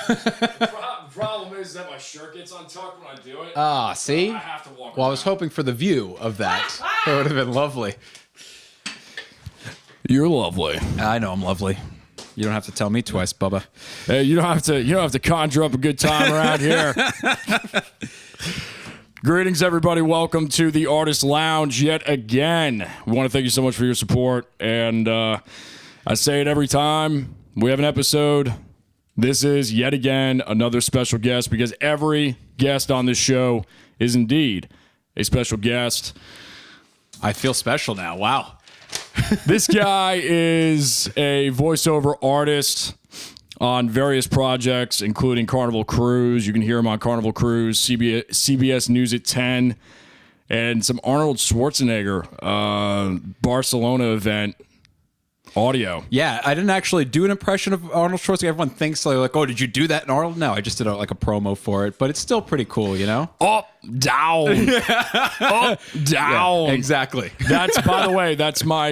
The problem is that my shirt gets untucked when I do it. See? So I have to walk Well, I around. was hoping for the view of that. It would have been lovely. You're lovely. I know I'm lovely. You don't have to tell me twice, Bubba. Hey, you don't have to conjure up a good time around here. Greetings, everybody. Welcome to the Artist Lounge yet again. We want to thank you so much for your support. And I say it every time we have an episode. This is yet again another special guest because every guest on this show is indeed a special guest. I feel special now. Wow. This guy is a voiceover artist on various projects, including Carnival Cruise. You can hear him on Carnival Cruise, CBS News at 10, and some Arnold Schwarzenegger Barcelona event audio. Yeah, I didn't actually do an impression of Arnold Schwarzenegger. Everyone thinks like, oh, did you do that in Arnold? No, I just did a promo for it, but it's still pretty cool, you know? Up, down. Up, down. Yeah, exactly. That's, by the way, that's my...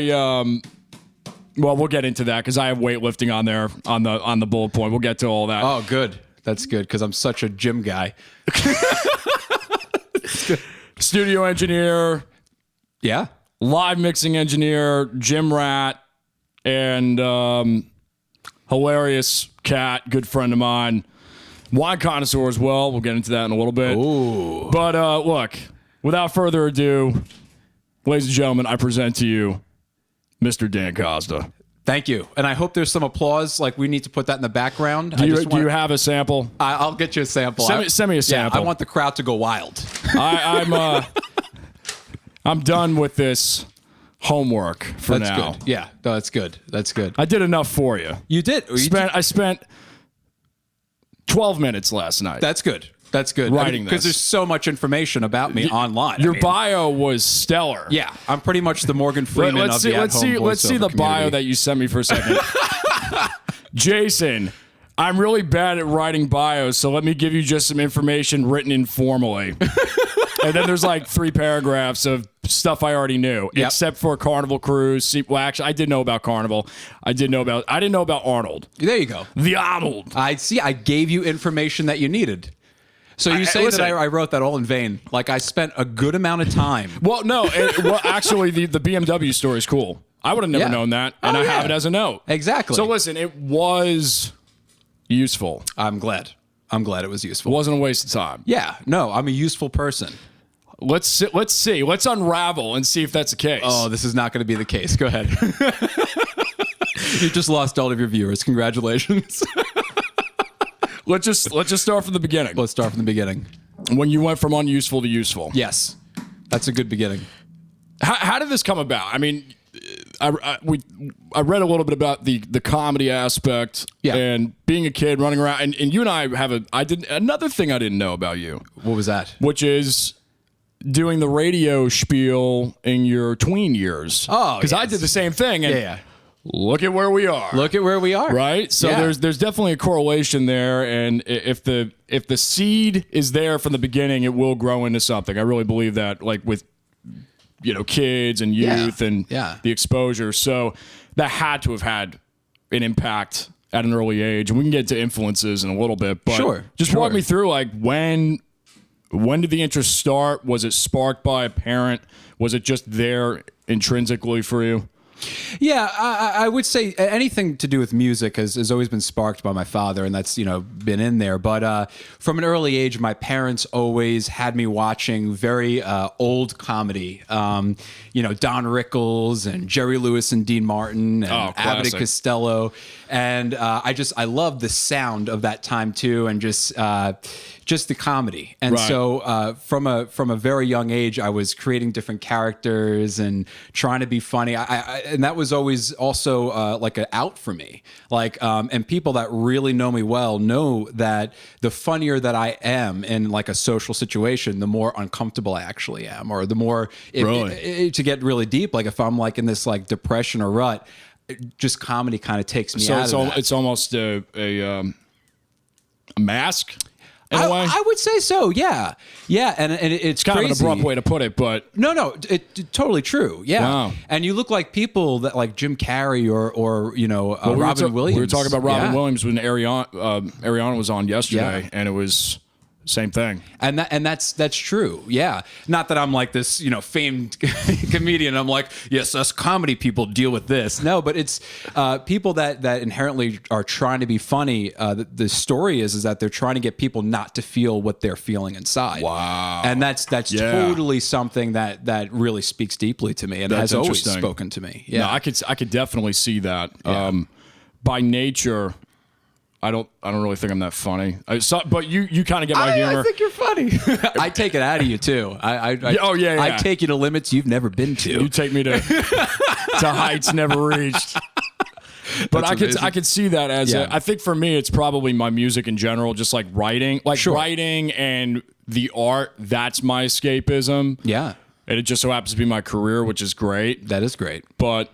well, we'll get into that because I have weightlifting on there on the bullet point. We'll get to all that. Oh, good. That's good because I'm such a gym guy. Studio engineer. Yeah. Live mixing engineer, gym rat, and hilarious cat, good friend of mine. Wine connoisseur as well. We'll get into that in a little bit. Ooh. But look, without further ado, ladies and gentlemen, I present to you Mr. Dan Kazda. Thank you. And I hope there's some applause. Like, we need to put that in the background. Do you have a sample? I'll get you a sample. Send me a sample. Yeah, I want the crowd to go wild. I'm done with this homework for That's now. good. Yeah, no, that's good. That's good. I did enough for you. You did. I spent 12 minutes last night. That's good. That's good. Writing because this. there's so much information about me online. Your bio was stellar. Yeah, I'm pretty much the Morgan Freeman of the at-home voiceover Let's see the bio community. that you sent me for a second. Jason, I'm really bad at writing bios, so let me give you just some information written informally. And then there's like 3 paragraphs of stuff I already knew, except for Carnival Cruise. Well, actually, I did know about Carnival. I didn't know about Arnold. There you go. The Arnold. I see. I gave you information that you needed. So you say listen, that I wrote that all in vain. Like, I spent a good amount of time. Well, no. Actually, the BMW story is cool. I would have never known that, and I have it as a note. Exactly. So listen, it was useful. I'm glad it was It useful. wasn't a waste of time. Yeah. No, I'm a useful person. Let's see. Let's unravel and see if that's the case. Oh, this is not going to be the case. Go ahead. You just lost all of your viewers. Congratulations. Let's just start from the beginning. Let's start from the beginning. When you went from unuseful to useful. Yes. That's a good beginning. How did this come about? I mean, I read a little bit about the comedy aspect and being a kid running around. And you and I have another thing I didn't know about you. What was that? Which is doing the radio spiel in your tween years. Oh, because I did the same thing. And Yeah. look at where we are. Look at where we are. Right? So Yeah. there's definitely a correlation there, and if the seed is there from the beginning, it will grow into something. I really believe that, like with kids and youth and the exposure. So that had to have had an impact at an early age. And we can get to influences in a little bit, but just walk me through, like, when did the interest start? Was it sparked by a parent? Was it just there intrinsically for you? Yeah, I would say anything to do with music has always been sparked by my father, and that's been in there. But from an early age, my parents always had me watching very old comedy. Don Rickles and Jerry Lewis and Dean Martin and Abbott and Costello, and I loved the sound of that time too, and just the comedy. And so from a very young age, I was creating different characters and trying to be funny. And that was always also like an out for me. Like, and people that really know me well know that the funnier that I am in like a social situation, the more uncomfortable I actually am, or the more to get really deep. Like if I'm like in this like depression or rut, just comedy kind of takes me out of that. It's almost a mask. in a way? I would say so. Yeah. And it's kind crazy. of an abrupt way to put it, but no, it totally true. Yeah. Wow. And you look like people that like Jim Carrey or Robin Williams. We were talking about Robin Williams when Ariana was on yesterday, and it was same thing. And that's true. Yeah. Not that I'm like this, famed comedian. I'm like, yes, us comedy people deal with this. No, but it's people that inherently are trying to be funny. The story is that they're trying to get people not to feel what they're feeling inside. Wow. And that's totally something that really speaks deeply to me and has always spoken to me. Yeah. No, I could definitely see that. Yeah. By nature, I don't really think I'm that funny. But you kind of get my humor. I think you're funny. I take it out of you too. I take you to limits you've never been to. You take me to heights never reached. But I could see that as I think for me it's probably my music in general, just like writing, writing and the art. That's my escapism. Yeah, and it just so happens to be my career, which is great. That is great. But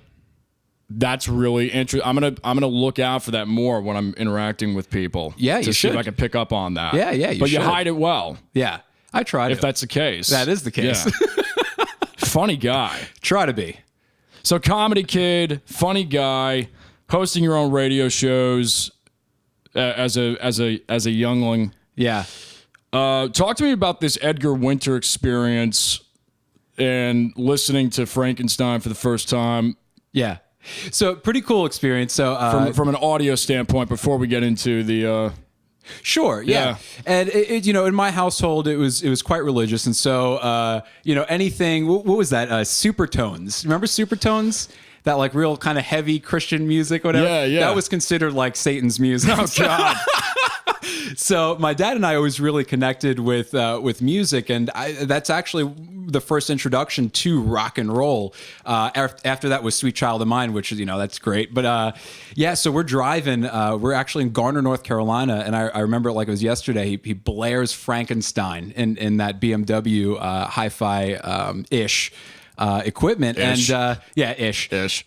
that's really interesting. I'm gonna look out for that more when I'm interacting with people. Yeah, to see if I can pick up on that. Yeah, But you hide it well. Yeah, I try to. If that's the case, that is the case. Yeah. Funny guy. Try to be. So comedy kid, funny guy, hosting your own radio shows as a youngling. Yeah. Talk to me about this Edgar Winter experience and listening to Frankenstein for the first time. Yeah. So pretty cool experience. So from an audio standpoint, before we get into the sure, yeah. And it, in my household, it was quite religious, and so anything. What was that? Supertones. Remember Supertones? That like real kind of heavy Christian music, whatever. Yeah. That was considered like Satan's music. Oh God. So my dad and I always really connected with music, and that's actually the first introduction to rock and roll. After that was Sweet Child of Mine, which is that's great. But so we're driving. We're actually in Garner, North Carolina, and I remember it like it was yesterday. He blares Frankenstein in that BMW hi-fi ish equipment, Ish. and ish.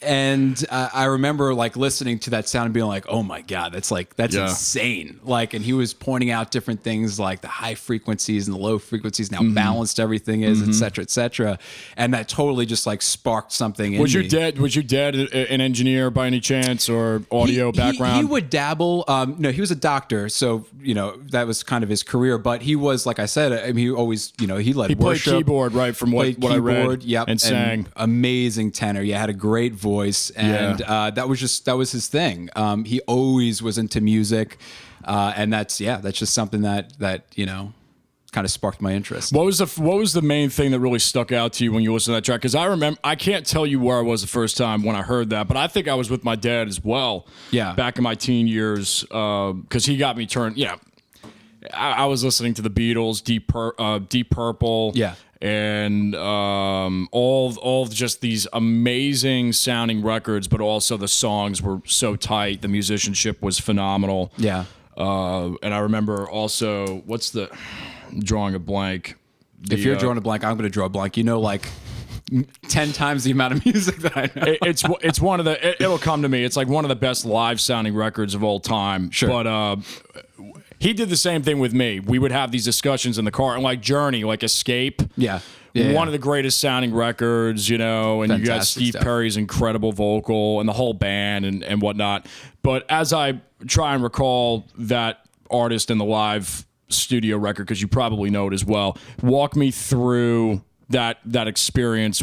And I remember like listening to that sound and being like, "Oh my God, that's insane!" Like, and he was pointing out different things like the high frequencies and the low frequencies, and how balanced everything is, et cetera, et cetera. And that totally just like sparked something in me. Was your dad an engineer by any chance, or audio background? He would dabble. No, he was a doctor, so that was kind of his career. But he was, like I said, I mean, he always he led worship. Played keyboard, right? From what I read. Yep, and sang. And amazing tenor. Yeah, had a great voice, and that was his thing. He always was into music, and that's just something that kind of sparked my interest. What was the main thing that really stuck out to you when you listened to that track? Because I remember, I can't tell you where I was the first time when I heard that, but I think I was with my dad as well. Yeah, back in my teen years, because he got me turned. I was listening to the Beatles, Deep Purple. Yeah. And all just these amazing sounding records, but also the songs were so tight. The musicianship was phenomenal. Yeah. And I remember also, drawing a blank. If you're drawing a blank, I'm going to draw a blank. Like 10 times the amount of music that I know. It's one of the. It'll come to me. It's like one of the best live sounding records of all time. Sure. But he did the same thing with me. We would have these discussions in the car, and like Journey, like Escape. Yeah. One of the greatest sounding records, and fantastic you got Steve stuff. Perry's incredible vocal and the whole band and whatnot. But as I try and recall that artist in the live studio record, because you probably know it as well, walk me through that experience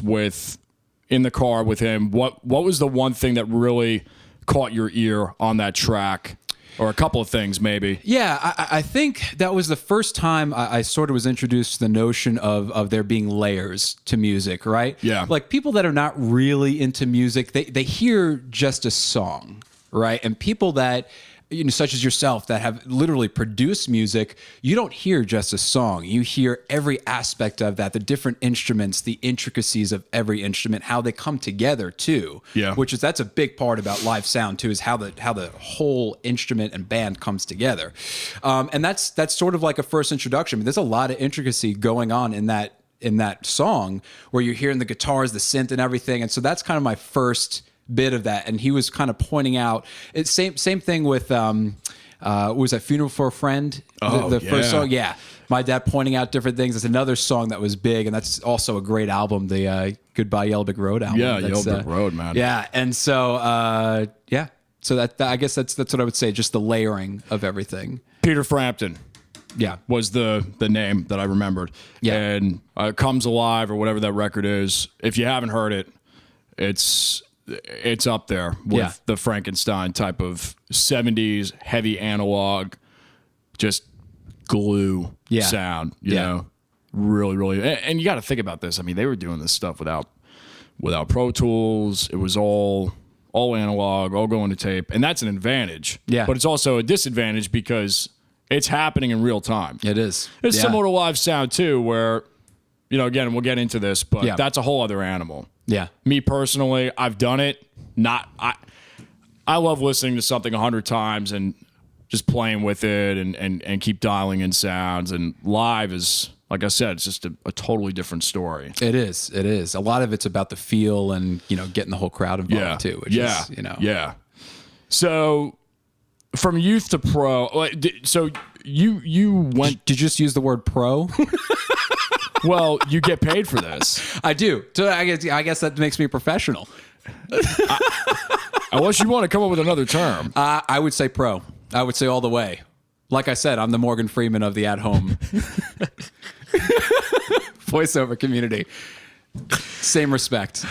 in the car with him. What was the one thing that really caught your ear on that track? Or a couple of things, maybe. Yeah, I think that was the first time I sort of was introduced to the notion of there being layers to music, right? Yeah. Like people that are not really into music, they hear just a song, right? And people that, such as yourself, that have literally produced music, you don't hear just a song. You hear every aspect of that, the different instruments, the intricacies of every instrument, how they come together too. Yeah. That's a big part about live sound too, is how the whole instrument and band comes together. And that's sort of like a first introduction. I mean, there's a lot of intricacy going on in that song, where you're hearing the guitars, the synth and everything. And so that's kind of my first bit of that. And he was kind of pointing out, it's same thing with what was that, Funeral for a Friend? Oh, the first song? Yeah. My dad pointing out different things. That's another song that was big, and that's also a great album, the Goodbye Yellow Brick Road album. Yeah, Yellow Brick Road, man. Yeah, and so, So that I guess that's what I would say, just the layering of everything. Peter Frampton. Yeah. Was the name that I remembered. Yeah. And Comes Alive or whatever that record is. If you haven't heard it, it's up there with the Frankenstein type of 70s heavy analog, just glue sound, you know, really, really. And you got to think about this. I mean, they were doing this stuff without Pro Tools. It was all analog, all going to tape. And that's an advantage. Yeah. But it's also a disadvantage because it's happening in real time. It is. It's similar to live sound too, where, you know, again, we'll get into this, but that's a whole other animal. Yeah. Me personally, I've done it. I love listening to something 100 times and just playing with it and keep dialing in sounds. And live is, like I said, it's just a totally different story. It is. It is. A lot of it's about the feel and, you know, getting the whole crowd involved too. Which is, you know. Yeah. So from youth to pro, so you went. Did you just use the word pro? Well, you get paid for this. I do. So I guess that makes me a professional. Unless you want to come up with another term. I would say pro. I would say all the way. Like I said, I'm the Morgan Freeman of the at-home voiceover community. Same respect.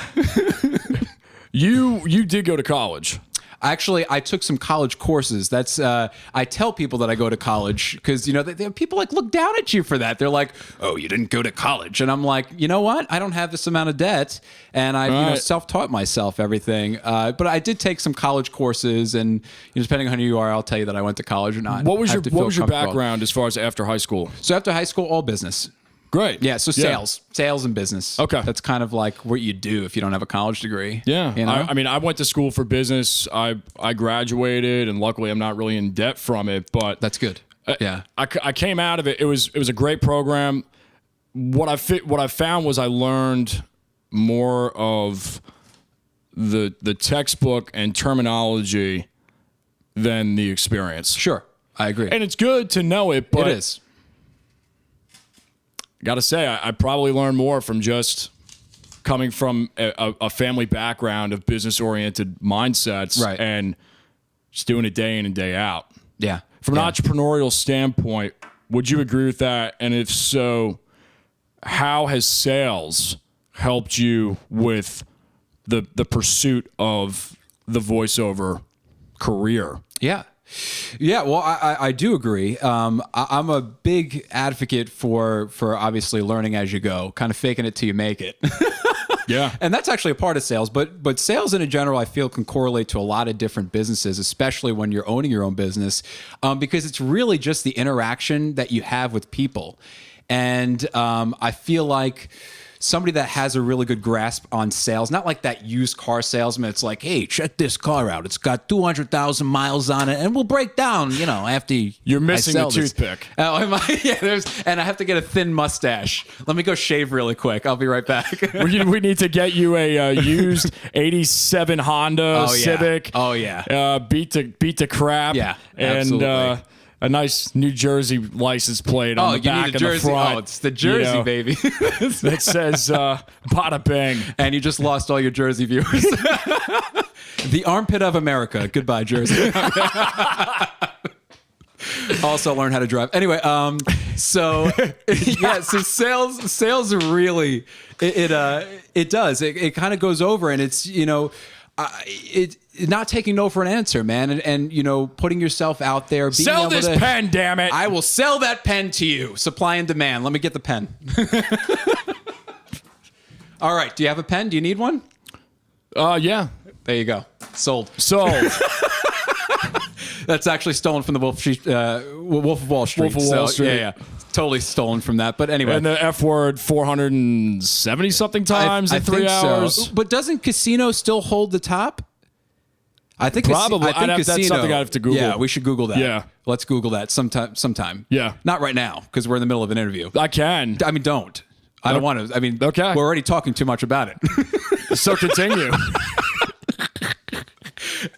You did go to college. Actually, I took some college courses. That's I tell people that I go to college because, you know, people like look down at you for that. They're like, "Oh, you didn't go to college," and I'm like, you know what? I don't have this amount of debt, and I self-taught myself everything. But I did take some college courses, and depending on who you are, I'll tell you that I went to college or not. What was your background as far as after high school? So after high school, all business. Great. Yeah, so sales and business. Okay. That's kind of like what you do if you don't have a college degree. Yeah. You know? I mean, I went to school for business. I graduated, and luckily I'm not really in debt from it, but that's good. Yeah. I came out of it. It was a great program. What I found was I learned more of the textbook and terminology than the experience. Sure. I agree. And it's good to know it, but it is. Got to say, I probably learned more from just coming from a family background of business-oriented mindsets and just doing it day in and day out. Yeah. From an entrepreneurial standpoint, would you agree with that? And if so, how has sales helped you with the pursuit of the voiceover career? Yeah. Yeah, well, I do agree. I'm a big advocate for obviously learning as you go, kind of faking it till you make it. Yeah. And that's actually a part of sales, but sales in general, I feel, can correlate to a lot of different businesses, especially when you're owning your own business, because it's really just the interaction that you have with people. And I feel like somebody that has a really good grasp on sales, not like that used car salesman. It's like, hey, check this car out. It's got 200,000 miles on it, and we'll break down, after you're missing a toothpick. Oh, am I? Yeah, and I have to get a thin mustache. Let me go shave really quick. I'll be right back. we need to get you a used 87 Honda Civic. Oh yeah. Beat to crap. Yeah, and absolutely. A nice New Jersey license plate on the back and the front. Oh, it's the Jersey, baby. That says bada bang. And you just lost all your Jersey viewers. The armpit of America. Goodbye, Jersey. Also learn how to drive. Anyway, so sales really it does. It kind of goes over, and it's it not taking no for an answer, man, and putting yourself out there. Being sell this pen, damn it! I will sell that pen to you. Supply and demand. Let me get the pen. All right. Do you have a pen? Do you need one? Yeah. There you go. Sold. That's actually stolen from the Wolf of Wall Street. Wolf of Wall Street. Yeah. Totally stolen from that. But anyway. And the F word 470 something times in 3 hours. So. But doesn't casino still hold the top? I think probably. Casino, that's something I have to Google. Yeah, we should Google that. Yeah. Let's Google that sometime. Yeah. Not right now, because we're in the middle of an interview. I can. I mean, don't. I don't want to. I mean, okay. We're already talking too much about it. So continue.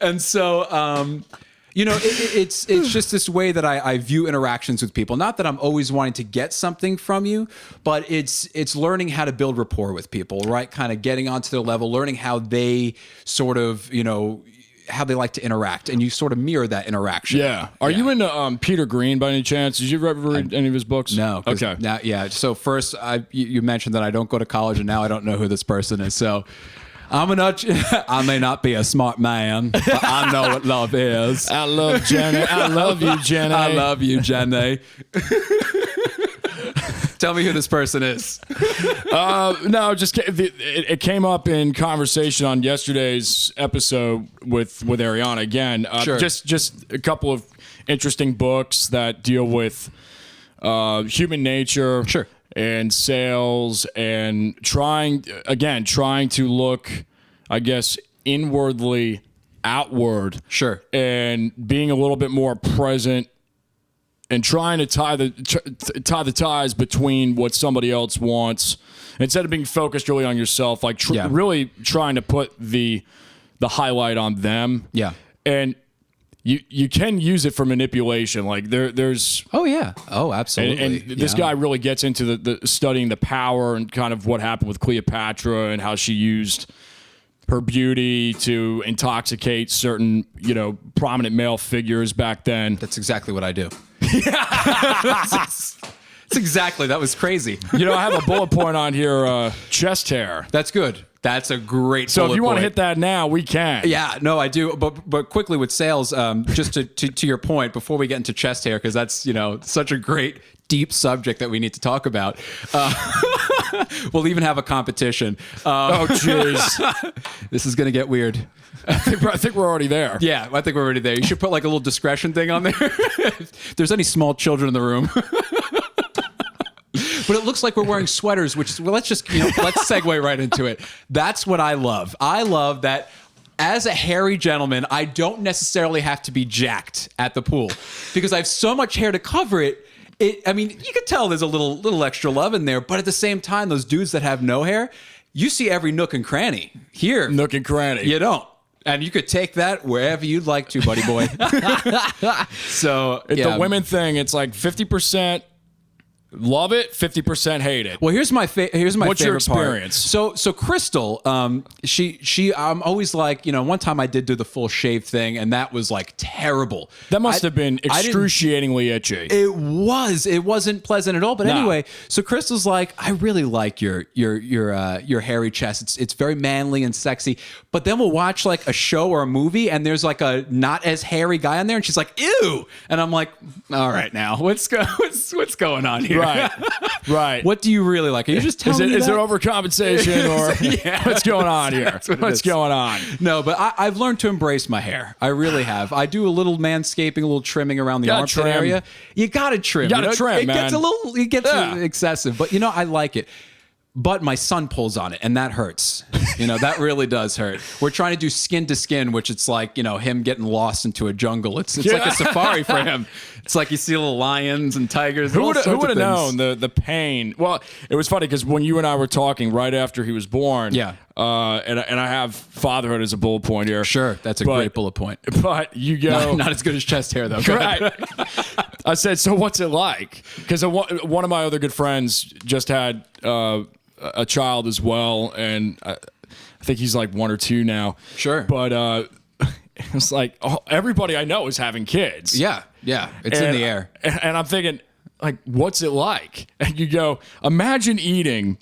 And so, You know, it's just this way that I view interactions with people. Not that I'm always wanting to get something from you, but it's learning how to build rapport with people, right? Kind of getting onto their level, learning how they sort of, you know, how they like to interact, and you sort of mirror that interaction. Yeah. Are you into Peter Green by any chance? Did you ever read any of his books? No. Okay. Now, yeah. So first, you mentioned that I don't go to college, and now I don't know who this person is. So I may not be a smart man, but I know what love is. I love Jenny. I love you, Jenny. I love you, Jenny. Tell me who this person is. No, just it came up in conversation on yesterday's episode with Ariana again. Sure. Just a couple of interesting books that deal with human nature, sure, and sales, and trying to look, I guess, inwardly outward, sure, and being a little bit more present. And trying to tie the ties between what somebody else wants, instead of being focused really on yourself, like really trying to put the highlight on them. Yeah, and you can use it for manipulation. Like there's absolutely. And this guy really gets into the studying the power and kind of what happened with Cleopatra and how she used her beauty to intoxicate certain, you know, prominent male figures back then. That's exactly what I do. That's exactly. That was crazy. You know, I have a bullet point on here, chest hair. That's good. That's a great So bullet if you want to point. hit that now, we can. Yeah, no, I do. But quickly with sales, just to your point, before we get into chest hair, because that's, you know, such a great deep subject that we need to talk about. We'll even have a competition. Oh, jeez. This is going to get weird. I think we're already there. Yeah, I think we're already there. You should put like a little discretion thing on there. If there's any small children in the room. But it looks like we're wearing sweaters, which is, well, let's segue right into it. That's what I love. I love that as a hairy gentleman, I don't necessarily have to be jacked at the pool because I have so much hair to cover it. I mean, you can tell there's a little extra love in there, but at the same time, those dudes that have no hair, you see every nook and cranny. Here, nook and cranny. You don't. And you could take that wherever you'd like to, buddy boy. So the women thing, it's like 50% love it, 50% hate it. Well, here's my What's favorite your experience? Part. So Crystal, she I'm always like, you know, one time I did do the full shave thing, and that was like terrible. That must have been excruciatingly itchy. It was. It wasn't pleasant at all. But anyway, so Crystal's like, I really like your hairy chest. It's very manly and sexy. But then we'll watch like a show or a movie, and there's like a not as hairy guy on there, and she's like, ew. And I'm like, all right, now what's going on here? Right. What do you really like? Are you just telling me is there overcompensation or what's going on here? What's going on? No, but I've learned to embrace my hair. I really have. I do a little manscaping, a little trimming around the armpit area. You gotta trim. You gotta trim, man. It gets excessive, but you know, I like it. But my son pulls on it, and that hurts. You know, that really does hurt. We're trying to do skin to skin, which it's like, you know, him getting lost into a jungle. It's like a safari for him. It's like you see little lions and tigers. Who would have known the pain? Well, it was funny because when you and I were talking right after he was born, and I have fatherhood as a bullet point here. Sure, that's a great bullet point. But you go not as good as chest hair though. Right. I said, so what's it like? Because one of my other good friends just had a child as well, and I think he's like 1 or 2 now. Sure, but it's like everybody I know is having kids. Yeah, it's in the air. And I'm thinking, like, what's it like? And you go, imagine eating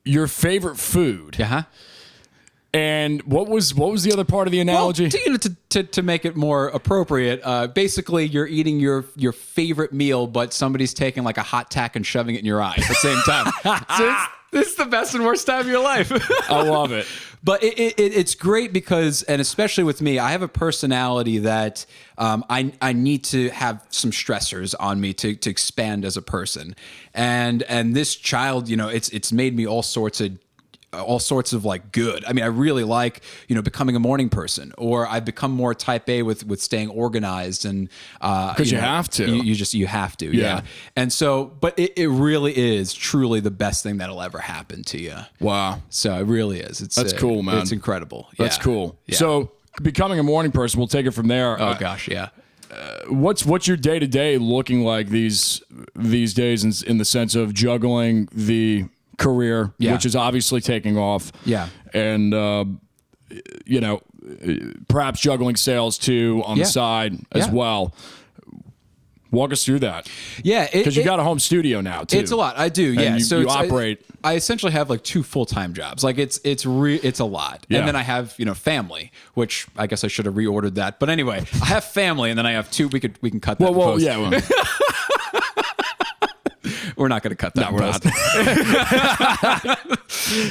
your favorite food. Uh-huh. And what was the other part of the analogy? Well, to make it more appropriate, basically you're eating your favorite meal, but somebody's taking like a hot tack and shoving it in your eye at the same time. So this is the best and worst time of your life. I love it. But it's great because, and especially with me, I have a personality that I need to have some stressors on me to expand as a person, and this child, you know, it's made me all sorts of like good. I mean, I really like, you know, becoming a morning person, or I've become more type A with staying organized, and because you have to, you have to, yeah. And so, but it really is truly the best thing that'll ever happen to you. Wow. So it really is. That's cool, man. It's incredible. That's cool. Yeah. So becoming a morning person, we'll take it from there. Oh gosh, yeah. What's your day to day looking like these days in the sense of juggling the career, which is obviously taking off, and perhaps juggling sales too on the side as well. Walk us through that. Yeah, because you got a home studio now too. It's a lot. I do. Yeah, and you operate. I essentially have like 2 full-time jobs. Like it's a lot. And then I have family, which I guess I should have reordered that. But anyway, I have family, and then I have 2. We can cut that. Well, yeah. Well. We're not going to cut that. No, we're not.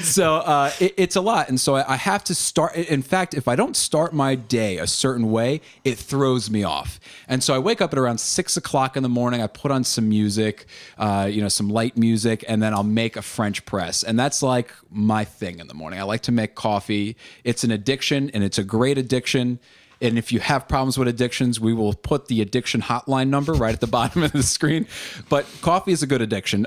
So it's a lot. And so I have to start. In fact, if I don't start my day a certain way, it throws me off. And so I wake up at around 6 o'clock in the morning. I put on some music, some light music, and then I'll make a French press. And that's like my thing in the morning. I like to make coffee. It's an addiction, and it's a great addiction. And if you have problems with addictions, we will put the addiction hotline number right at the bottom of the screen. But coffee is a good addiction.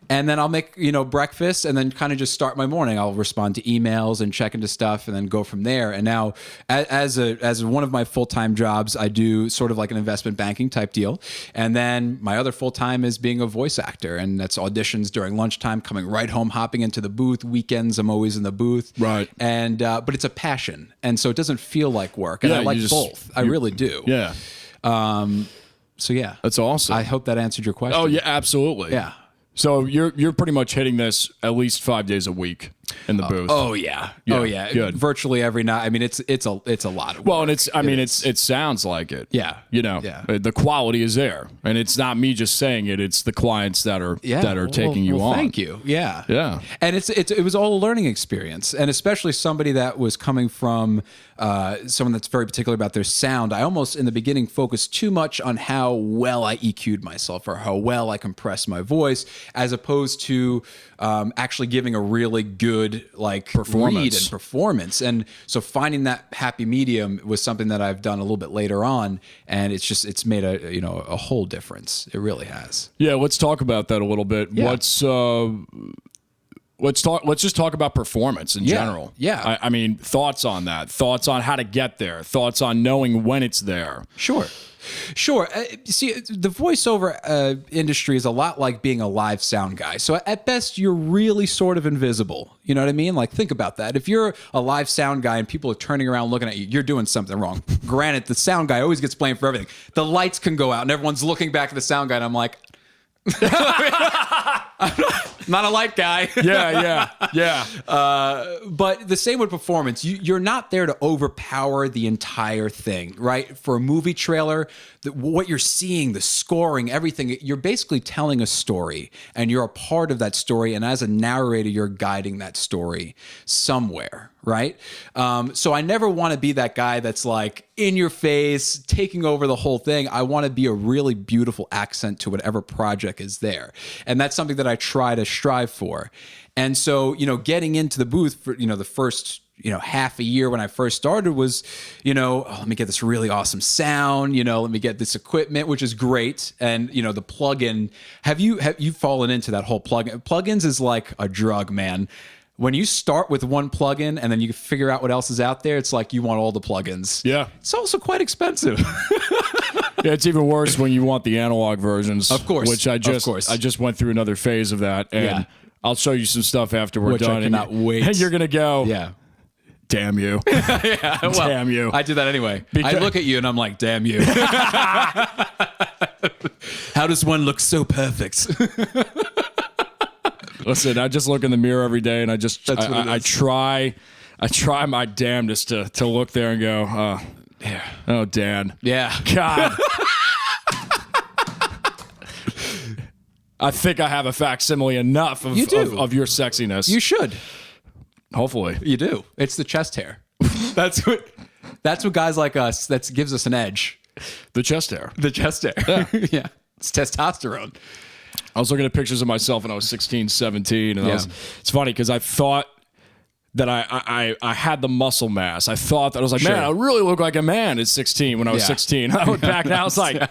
And then I'll make, breakfast and then kind of just start my morning. I'll respond to emails and check into stuff and then go from there. And now as one of my full-time jobs, I do sort of like an investment banking type deal. And then my other full-time is being a voice actor. And that's auditions during lunchtime, coming right home, hopping into the booth. Weekends, I'm always in the booth. Right. And, but it's a passion. And so it doesn't feel like work. And I like both. I really do. Yeah. So yeah. That's awesome. I hope that answered your question. Oh yeah, absolutely. Yeah. So you're pretty much hitting this at least 5 days a week in the booth. Oh yeah. Good. Virtually every night. I mean, it's a lot of work. Well, and it sounds like it. Yeah. The quality is there, and it's not me just saying it. It's the clients that are taking you on. Thank you. Yeah. Yeah. And it was all a learning experience, and especially somebody that was coming from someone that's very particular about their sound. I almost in the beginning focused too much on how well I EQ'd myself or how well I compressed my voice, as opposed to actually giving a really good performance. And so finding that happy medium was something that I've done a little bit later on, and it's made a whole difference. It really has. Yeah, let's talk about that a little bit. Yeah. Let's just talk about performance in general. Yeah. I mean, thoughts on that, thoughts on how to get there, thoughts on knowing when it's there. Sure. See, the voiceover industry is a lot like being a live sound guy. So at best, you're really sort of invisible. You know what I mean? Like, think about that. If you're a live sound guy and people are turning around looking at you, you're doing something wrong. Granted, the sound guy always gets blamed for everything. The lights can go out and everyone's looking back at the sound guy, and I'm like, I'm not a light guy. Yeah. But the same with performance. You're not there to overpower the entire thing, right? For a movie trailer, what you're seeing, the scoring, everything, you're basically telling a story, and you're a part of that story. And as a narrator, you're guiding that story somewhere, right? So I never want to be that guy that's like in your face, taking over the whole thing. I want to be a really beautiful accent to whatever project is there. And that's something that I try to strive for. And so, getting into the booth for, the first, half a year when I first started was, let me get this really awesome sound, let me get this equipment, which is great. And, the plugin, have you fallen into that whole plugin? Plugins is like a drug, man. When you start with one plugin and then you figure out what else is out there, it's like you want all the plugins. Yeah. It's also quite expensive. Yeah, it's even worse when you want the analog versions. Of course. Which I just went through another phase of that. And I'll show you some stuff after we're done. I cannot wait. And you're going to go, yeah. Damn you. Yeah, well, damn you. I do that anyway. I look at you and I'm like, damn you. How does one look so perfect? Listen, I just look in the mirror every day, and I try my damnedest to look there and go, oh, Dan. Yeah. God. I think I have a facsimile enough of your sexiness. You should. Hopefully. You do. It's the chest hair. That's what guys like us, that gives us an edge. The chest hair. The chest hair. Yeah. Yeah. It's testosterone. I was looking at pictures of myself when I was 16, 17, and it's funny because I thought that I had the muscle mass. I thought that I was like, man, I really look like a man at 16 when I was 16. I went back and I was like,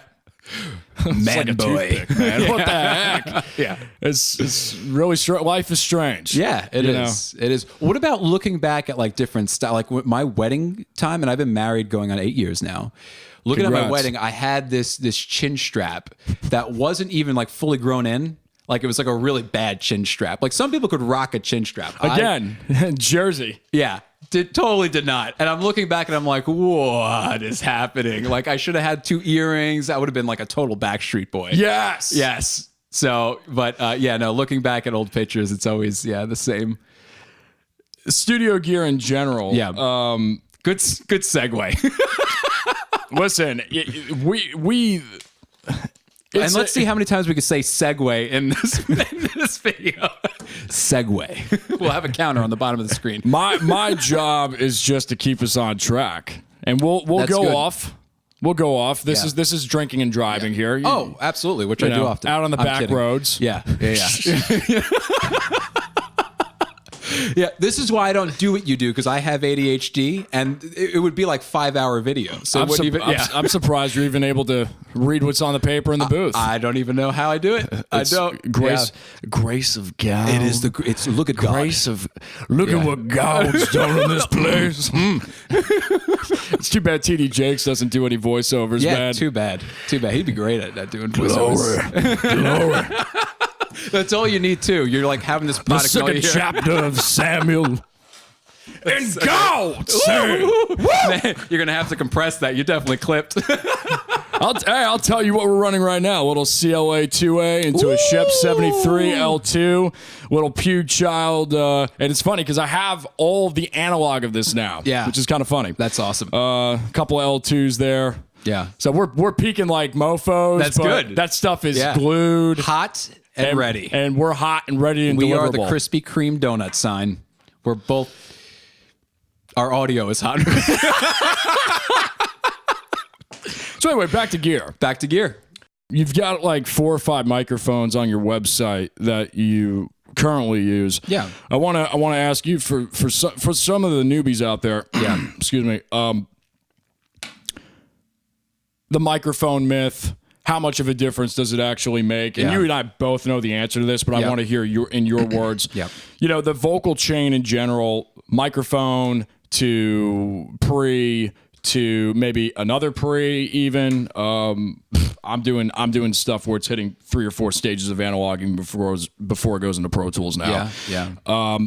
Man like boy. Toothpick, man. What the heck? Yeah. It's really life is strange. Yeah, it is. It is. What about looking back at like different stuff? Like my wedding time, and I've been married going on 8 years now. Looking at my wedding, I had this chin strap that wasn't even like fully grown in. Like it was like a really bad chin strap. Like some people could rock a chin strap. Again, Jersey. Yeah. Totally did not. And I'm looking back and I'm like, what is happening? Like I should have had 2 earrings. That would have been like a total Backstreet Boy. Yes. So, but no, looking back at old pictures, it's always, the same. Studio gear in general. Yeah. Good segue. Listen, we and let's see how many times we can say segue in this video. Segue. We'll have a counter on the bottom of the screen. My job is just to keep us on track, and we'll go good. off. We'll go off. This is drinking and driving here. Oh, absolutely, which I do often. Out on the back roads. Yeah. Yeah, this is why I don't do what you do, because I have ADHD, and it would be like 5-hour videos. So I'm surprised you're even able to read what's on the paper in the booth. I don't even know how I do it. I don't. Grace of God. It is it's look at grace of. Look at what God's done in this place. It's too bad TD Jakes doesn't do any voiceovers. Yeah, man. Too bad. He'd be great at doing voiceovers. Glory. That's all you need too. You're like having this the second chapter of Samuel. And God, man, you're gonna have to compress that. You definitely clipped. I'll tell you what we're running right now. A little CLA 2A into a Shep 73 L2. Little Pew Child. And it's funny because I have all the analog of this now. Yeah. Which is kind of funny. That's awesome. A couple of L2s there. Yeah. So we're peaking like mofos. That's good. That stuff is glued. Hot and ready. And we're hot and ready and we deliverable. are the Krispy Kreme donut sign. We're both. Our audio is hot. So anyway, back to gear. You've got like 4 or 5 microphones on your website that you currently use. Yeah. I want to ask you for some of the newbies out there. Yeah. Excuse me. The microphone myth. How much of a difference does it actually make? And you and I both know the answer to this, but I want to hear your words. Yeah. You know, the vocal chain in general, microphone to pre to maybe another pre even. I'm doing stuff where it's hitting 3 or 4 stages of analoging before it goes into Pro Tools now. Yeah.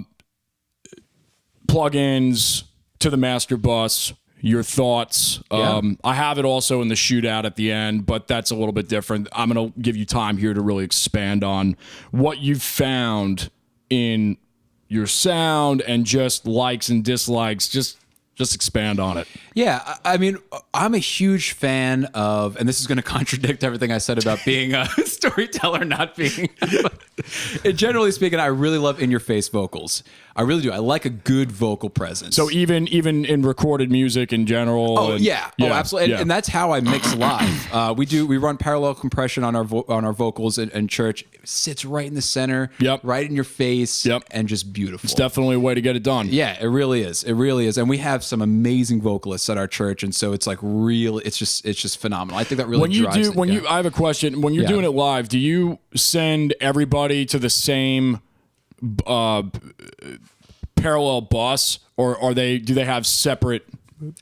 Plugins to the master bus. Your thoughts. I have it also in the shootout at the end, but that's a little bit different. I'm going to give you time here to really expand on what you've found in your sound and just likes and dislikes. Just expand on it. Yeah, I mean, I'm a huge fan of, and this is going to contradict everything I said about being a storyteller, not being. Generally speaking, I really love in-your-face vocals. I really do. I like a good vocal presence. So even in recorded music in general. Oh yeah. Oh absolutely. And that's how I mix live. We run parallel compression on our vocals in church. It sits right in the center. Yep. Right in your face. Yep. And just beautiful. It's definitely a way to get it done. Yeah, it really is. It really is. And we have some amazing vocalists at our church, and so it's like real. It's just phenomenal. I think that really drives it. I have a question. When you're doing it live, do you send everybody to the same parallel bus, or do they have separate?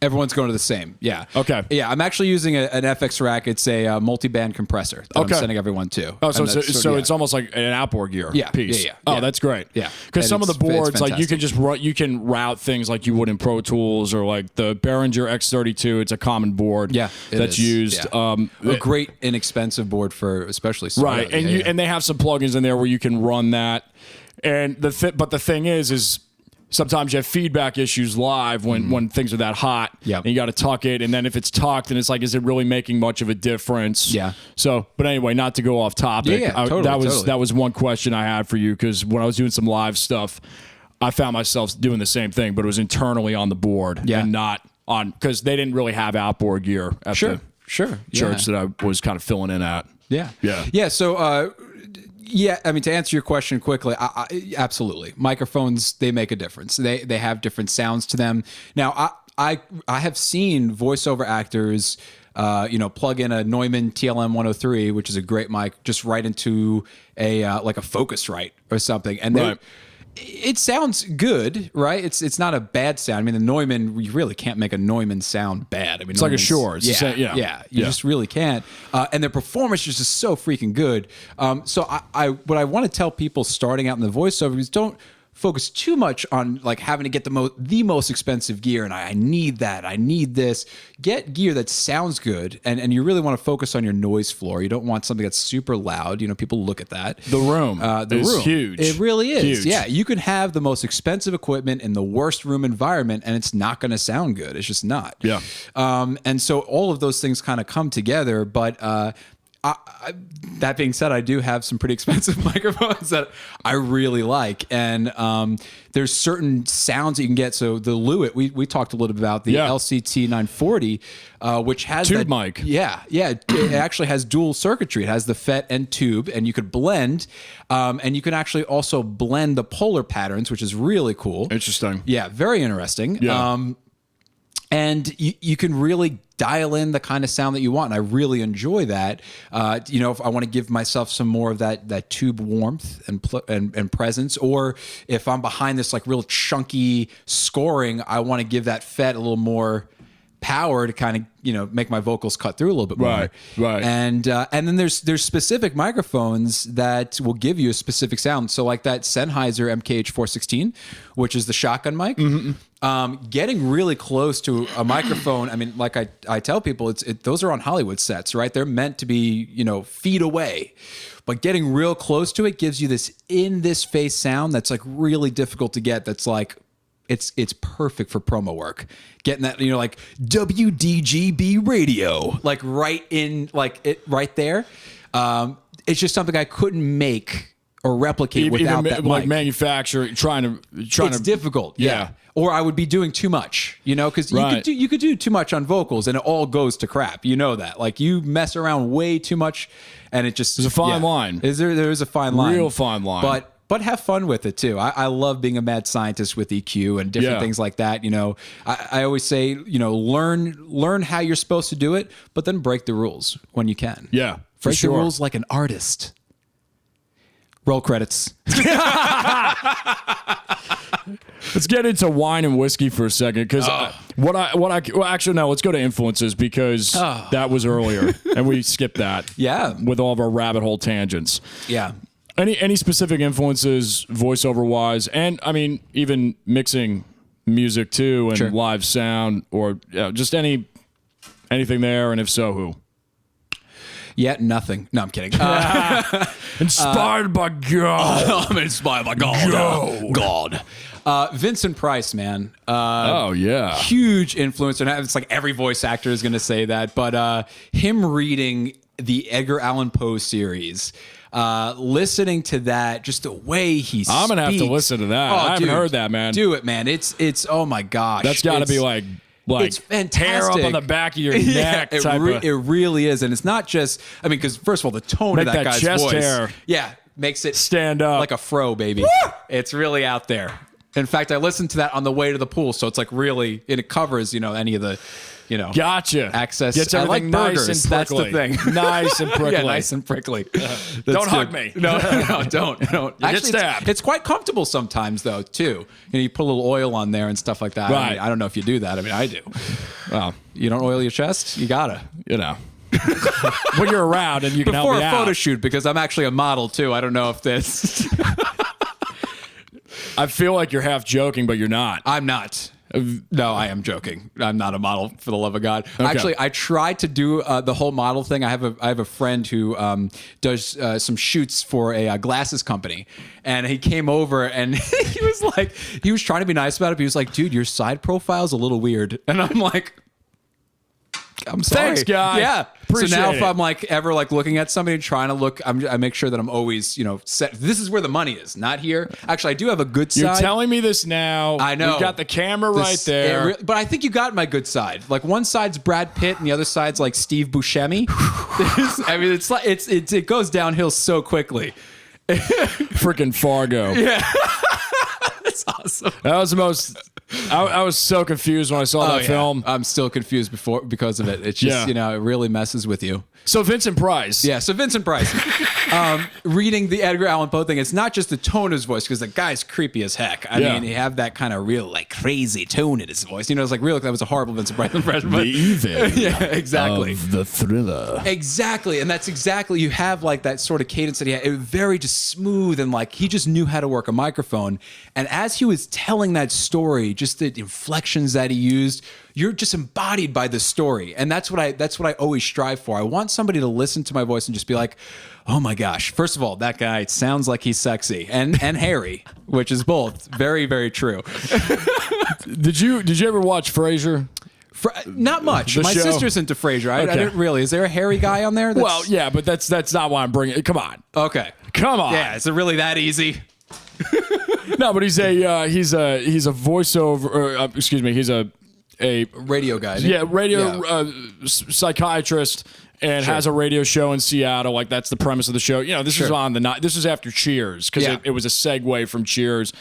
Everyone's going to the same. Yeah. Okay. Yeah, I'm actually using an FX rack. It's a multi-band compressor that I'm sending everyone to. Oh, so it's almost like an outboard gear piece. Yeah. Oh, that's great. Yeah. Because some of the boards, like you can route things like you would in Pro Tools, or like the Behringer X32. It's a common board. That's used. Yeah. A great inexpensive board for especially right. And and they have some plugins in there where you can run that. And but the thing is sometimes you have feedback issues live when things are that hot. Yeah. And you got to tuck it. And then if it's tucked, and it's like, is it really making much of a difference? Yeah. So, but anyway, not to go off topic. Totally. That was one question I had for you, because when I was doing some live stuff, I found myself doing the same thing, but it was internally on the board and not on, because they didn't really have outboard gear at the church that I was kind of filling in at. Yeah. Yeah. Yeah. So, yeah, I mean, to answer your question quickly, absolutely. Microphones, they make a difference. They have different sounds to them. Now, I have seen voiceover actors plug in a Neumann TLM 103, which is a great mic, just right into a like a Focusrite or something, and it sounds good, right? It's not a bad sound. I mean, the Neumann, you really can't make a Neumann sound bad. I mean, it's like a Shure. It's you just really can't. And their performance is just so freaking good. So what I want to tell people starting out in the voiceover is don't focus too much on like having to get the most expensive gear and I need that, I need this. Get gear that sounds good, and you really want to focus on your noise floor. You don't want something that's super loud. People look at that. The room is huge. It really is. Huge. Yeah, you can have the most expensive equipment in the worst room environment and it's not going to sound good. It's just not. Yeah. And so all of those things kind of come together, but that being said, I do have some pretty expensive microphones that I really like, and there's certain sounds that you can get. So the Lewitt, we talked a little bit about the LCT 940, which has tube mic. Yeah, it actually has dual circuitry. It has the FET and tube, and you could blend, and you can actually also blend the polar patterns, which is really cool. Interesting. Yeah, very interesting. Yeah. And you can really dial in the kind of sound that you want. And I really enjoy that. If I want to give myself some more of that tube warmth and presence, or if I'm behind this like real chunky scoring, I want to give that FET a little more power to kind of make my vocals cut through a little bit more. Right. And then there's specific microphones that will give you a specific sound. So like that Sennheiser MKH 416, which is the shotgun mic. Getting really close to a microphone. I mean, like I tell people, those are on Hollywood sets, right? They're meant to be feet away. But getting real close to it gives you this in this face sound that's like really difficult to get. That's like it's perfect for promo work. Getting that, like WDGB radio, like right in, like it right there. It's just something I couldn't make or replicate without that mic. Like manufacturing, trying to. It's difficult. Yeah. Or I would be doing too much, because you could do too much on vocals and it all goes to crap. You know that. Like you mess around way too much and it just... There's a fine line. There is a fine line. Real fine line. But have fun with it too. I love being a mad scientist with EQ and different things like that. I always say, learn how you're supposed to do it, but then break the rules when you can. Yeah, break the rules like an artist. Roll credits. Let's get into wine and whiskey for a second, because actually no, let's go to influences, because that was earlier and we skipped that. Yeah, with all of our rabbit hole tangents. Yeah. Any specific influences voiceover wise, and I mean even mixing music too and live sound, or just anything there, and if so, who? Yeah, nothing. No, I'm kidding. Inspired by God. I'm inspired by God. God. Vincent Price, man. Huge influence. And it's like every voice actor is going to say that. But him reading the Edgar Allan Poe series, listening to that, just the way he speaks. I'm going to have to listen to that. I haven't heard that, man. Do it, man. It's oh my gosh. That's got to be like it's fantastic. Hair up on the back of your neck. It really is. And it's not just, I mean, because first of all, the tone of that guy's chest voice. Hair makes it stand up like a fro, baby. Woo! It's really out there. In fact, I listened to that on the way to the pool. So it's like really, it covers, any of the, gotcha. Access. Gets everything nice and prickly. That's the thing. Nice and prickly. Yeah, nice and prickly. Don't hug me. No, don't. Actually, it's quite comfortable sometimes, though, too. You put a little oil on there and stuff like that. Right. I don't know if you do that. I mean, I do. Well, you don't oil your chest? You gotta. When you're around and you can help me out. Before a photo shoot, because I'm actually a model, too. I don't know if this... I feel like you're half joking, but you're not. I'm not. No, I am joking. I'm not a model, for the love of God. Okay. Actually, I tried to do the whole model thing. I have a friend who does some shoots for a glasses company, and he came over and he was trying to be nice about it. But he was like, "Dude, your side profile's a little weird," and I'm like, I'm sorry. Thanks, guy. Yeah. Appreciate so now it. if I'm ever looking at somebody trying to look, I make sure that I'm always, set. This is where the money is, not here. Actually, I do have a good side. You're telling me this now. I know. We've got the camera right there. But I think you got my good side. Like one side's Brad Pitt and the other side's like Steve Buscemi. I mean, it goes downhill so quickly. Freaking Fargo. Yeah. That's awesome. That was the most I was so confused when I saw that film. I'm still confused because of it. It's just, it really messes with you. So Vincent Price. Yeah, so Vincent Price. Reading the Edgar Allan Poe thing, it's not just the tone of his voice, because the guy's creepy as heck. I mean, he have that kind of real, like, crazy tone in his voice. It's like, really, that was a horrible Vincent Price impression. But, the evil yeah, exactly. of the thriller. Exactly, and that's exactly, you have, like, that sort of cadence that he had. It was very just smooth, and, like, he just knew how to work a microphone. And as he was telling that story, just the inflections that he used, you're just embodied by the story. And that's what I always strive for. I want somebody to listen to my voice and just be like, oh my gosh, first of all, that guy sounds like he's sexy and hairy, which is both very, very true. Did you ever watch Frasier? Not much. My show? Sister's into Frasier. I didn't really. Is there a hairy guy on there? Well, yeah, but that's not why I'm bringing it. Come on. Okay. Come on. Yeah, is it really that easy? No, but he's a voiceover. Excuse me. He's a radio guy. Radio psychiatrist, and has a radio show in Seattle. Like, that's the premise of the show. This is on the night. This is after Cheers, because it was a segue from Cheers,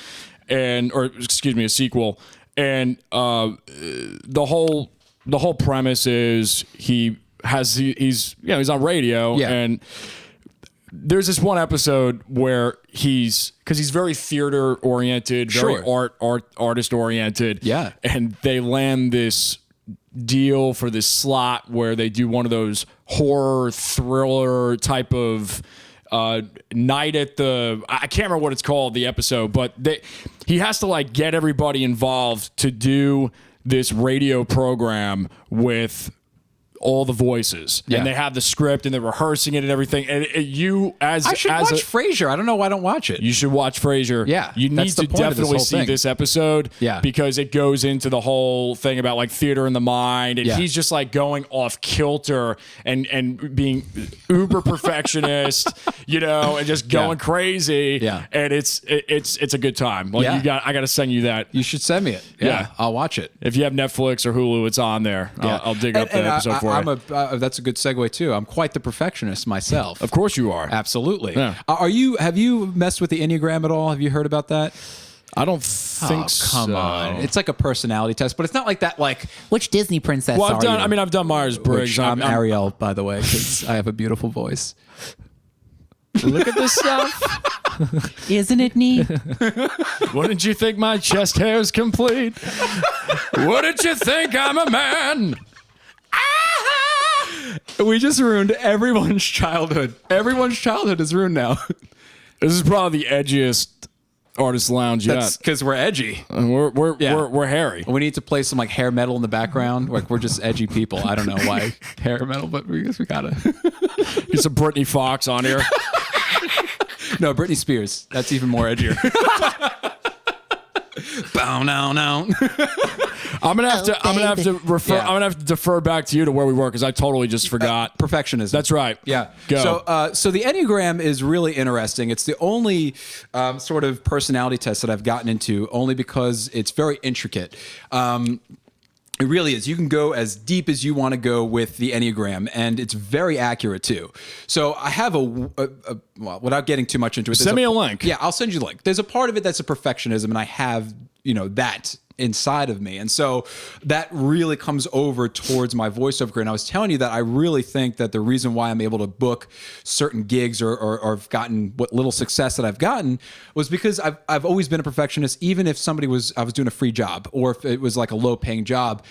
or excuse me, a sequel. And the whole premise is he's on radio, and there's this one episode where because he's very theater oriented, very artist oriented, and they land this deal for this slot where they do one of those horror thriller type of night at I can't remember what it's called, the episode, but he has to, like, get everybody involved to do this radio program with all the voices, and they have the script, and they're rehearsing it and everything. And I should watch Frasier. I don't know why I don't watch it. You should watch Frasier. Yeah, you need to definitely see this episode. Yeah, because it goes into the whole thing about, like, theater in the mind, and he's just, like, going off kilter and being uber perfectionist, and just going crazy. Yeah, and it's a good time. Like, I got to send you that. You should send me it. Yeah, I'll watch it. If you have Netflix or Hulu, it's on there. I'll dig up the episode for you. That's a good segue too. I'm quite the perfectionist myself. Of course you are. Absolutely. Yeah. Have you messed with the Enneagram at all? Have you heard about that? I don't think so. Come on. It's like a personality test, but it's not like that, like, which Disney princess are you? I've done Myers-Briggs. I'm Ariel, by the way, because I have a beautiful voice. Look at this stuff. Isn't it neat? Wouldn't you think my chest hair is complete? Wouldn't you think I'm a man? We just ruined everyone's childhood. Everyone's childhood is ruined now. This is probably the edgiest Artist Lounge yet. Because we're edgy. We're hairy. We need to play some, like, hair metal in the background. Like, we're just edgy people. I don't know why hair metal, but we guess we gotta. Get some Britney Fox on here. No, Britney Spears. That's even more edgier. Bow now. I'm gonna have to defer back to you to where we were, because I totally just forgot. Perfectionism. That's right. Yeah. Go. So the Enneagram is really interesting. It's the only sort of personality test that I've gotten into, only because it's very intricate. It really is. You can go as deep as you want to go with the Enneagram, and it's very accurate too. So I have well, without getting too much into it, send me a link. Yeah, I'll send you the link. There's a part of it that's a perfectionism, and I have, that inside of me. And so that really comes over towards my voiceover career. And I was telling you that I really think that the reason why I'm able to book certain gigs or have gotten what little success that I've gotten was because I've always been a perfectionist. Even if I was doing a free job, or if it was like a low paying job,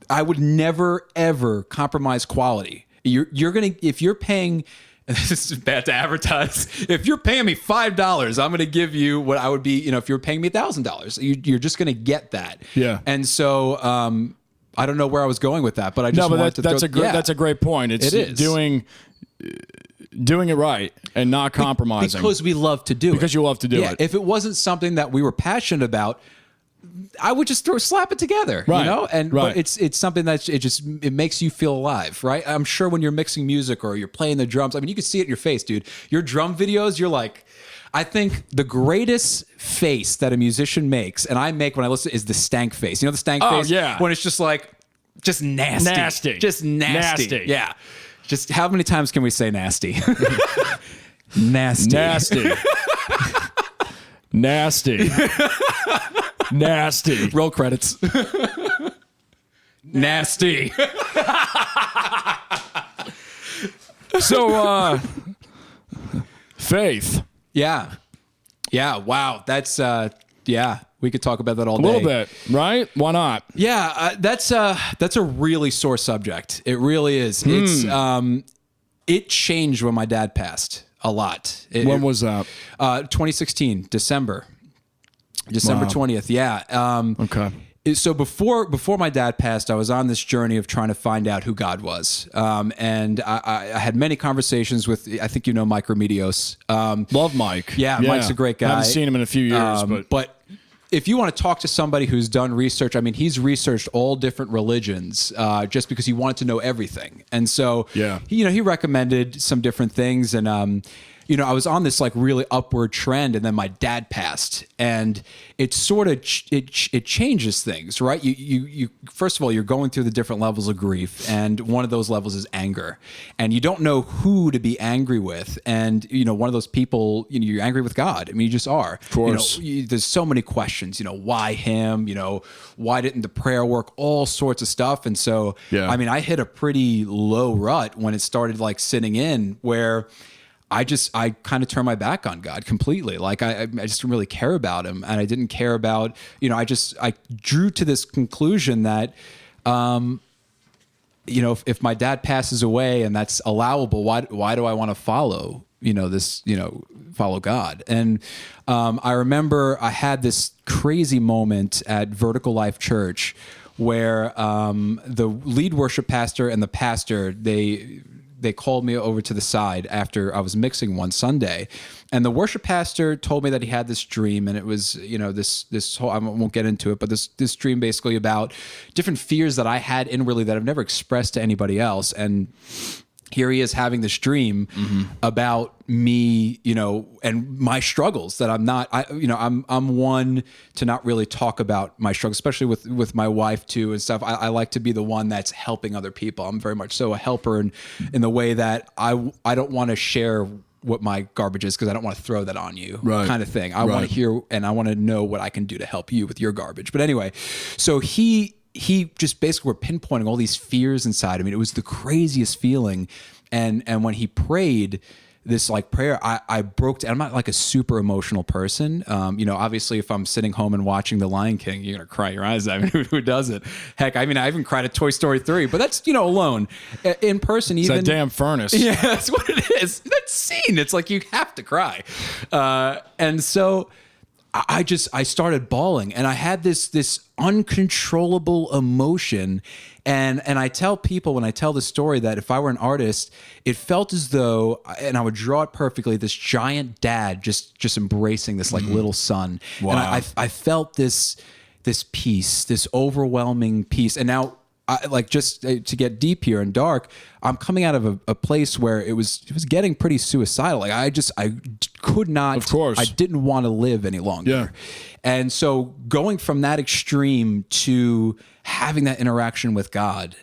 I would never, ever compromise quality. If you're paying, this is bad to advertise. If you're paying me $5, I'm going to give you what I would be, if you're paying me $1,000, you're just going to get get that. Yeah. And so, I don't know where I was going with that, but I just wanted to that's a great point. It is doing it right and not compromising. Because we love to do it. Because you love to do it. If it wasn't something that we were passionate about, I would just slap it together, right. But it's something that it makes you feel alive, right? I'm sure when you're mixing music or you're playing the drums, I mean, you can see it in your face, dude. Your drum videos, you're like, I think the greatest face that a musician makes, and I make when I listen, is the stank face. You know the stank face? Yeah. When it's just like, just nasty. Just nasty. Yeah. Just how many times can we say nasty? Nasty. Nasty. Nasty. Roll credits. Nasty. So, faith. Yeah. Yeah. Wow. That's, yeah, we could talk about that all day. A little bit, right? Why not? Yeah. That's a really sore subject. It really is. It's, it changed when my dad passed a lot. When was that? 2016, December 20th. Yeah. Okay. So before my dad passed, I was on this journey of trying to find out who God was. And I had many conversations with, I think you know Mike Remedios. Love Mike. Yeah, Mike's a great guy. I haven't seen him in a few years. But if you want to talk to somebody who's done research, I mean, he's researched all different religions just because he wanted to know everything. And so, he recommended some different things. And, I was on this like really upward trend, and then my dad passed, and it sort of it changes things, right? You first of all, you're going through the different levels of grief, and one of those levels is anger, and you don't know who to be angry with, and one of those people, you're angry with God. I mean, you just are. Of course. There's so many questions. Why him? Why didn't the prayer work? All sorts of stuff, and so I mean, I hit a pretty low rut when it started like sitting in where I kind of turned my back on God completely. Like I just didn't really care about him, and I didn't care about, I drew to this conclusion that, if my dad passes away and that's allowable, why do I want to follow, follow God? And, I remember I had this crazy moment at Vertical Life Church where, the lead worship pastor and the pastor, they called me over to the side after I was mixing one Sunday, and the worship pastor told me that he had this dream, and it was, this whole, I won't get into it, but this dream basically about different fears that I had inwardly that I've never expressed to anybody else. And here he is having this dream about me, and my struggles that I'm not, I'm one to not really talk about my struggles, especially with my wife too and stuff. I like to be the one that's helping other people. I'm very much so a helper in the way that I don't want to share what my garbage is because I don't want to throw that on you, kind of thing. I want to hear and I want to know what I can do to help you with your garbage. But anyway, so he just basically were pinpointing all these fears inside of me. It was the craziest feeling. And when he prayed this like prayer, I broke down. I'm not like a super emotional person. Obviously if I'm sitting home and watching The Lion King, you're going to cry your eyes out. I mean, who doesn't? Heck, I mean, I even cried at Toy Story 3, but that's, alone. In person, even. It's that damn furnace. Yeah, that's what it is. That scene, it's like you have to cry. And so I started bawling, and I had this uncontrollable emotion. And I tell people when I tell the story that if I were an artist, it felt as though, and I would draw it perfectly, this giant dad just embracing this like little son. Wow. And I felt this peace, this overwhelming peace. And now, just to get deep here and dark, I'm coming out of a place where it was getting pretty suicidal. Like I could not, of course, I didn't want to live any longer. Yeah. And so going from that extreme to having that interaction with God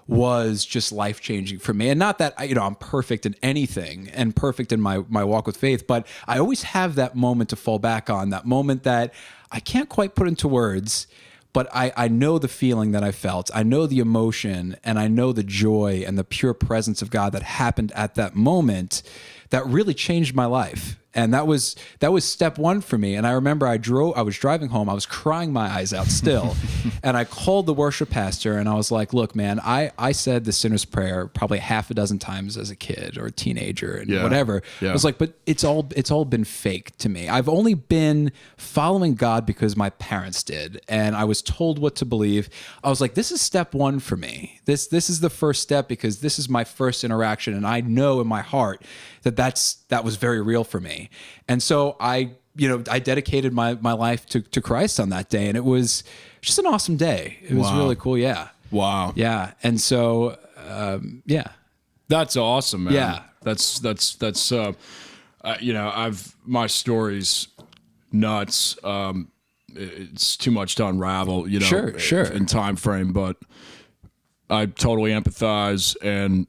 was just life-changing for me. And not that I'm perfect in anything and perfect in my walk with faith, but I always have that moment to fall back on, that moment that I can't quite put into words. But I know the feeling that I felt. I know the emotion, and I know the joy and the pure presence of God that happened at that moment that really changed my life. And that was step one for me. And I remember I was driving home. I was crying my eyes out still. And I called the worship pastor and I was like, look, man, I said the sinner's prayer probably half a dozen times as a kid or a teenager and whatever. Yeah. I was like, but it's all been fake to me. I've only been following God because my parents did. And I was told what to believe. I was like, this is step one for me. This is the first step because this is my first interaction. And I know in my heart that was very real for me. And so I dedicated my life to Christ on that day. And it was just an awesome day. It was really cool. Yeah. Wow. Yeah. And so, that's awesome, man. Yeah. That's my story's nuts. It's too much to unravel, sure. in time frame, but I totally empathize and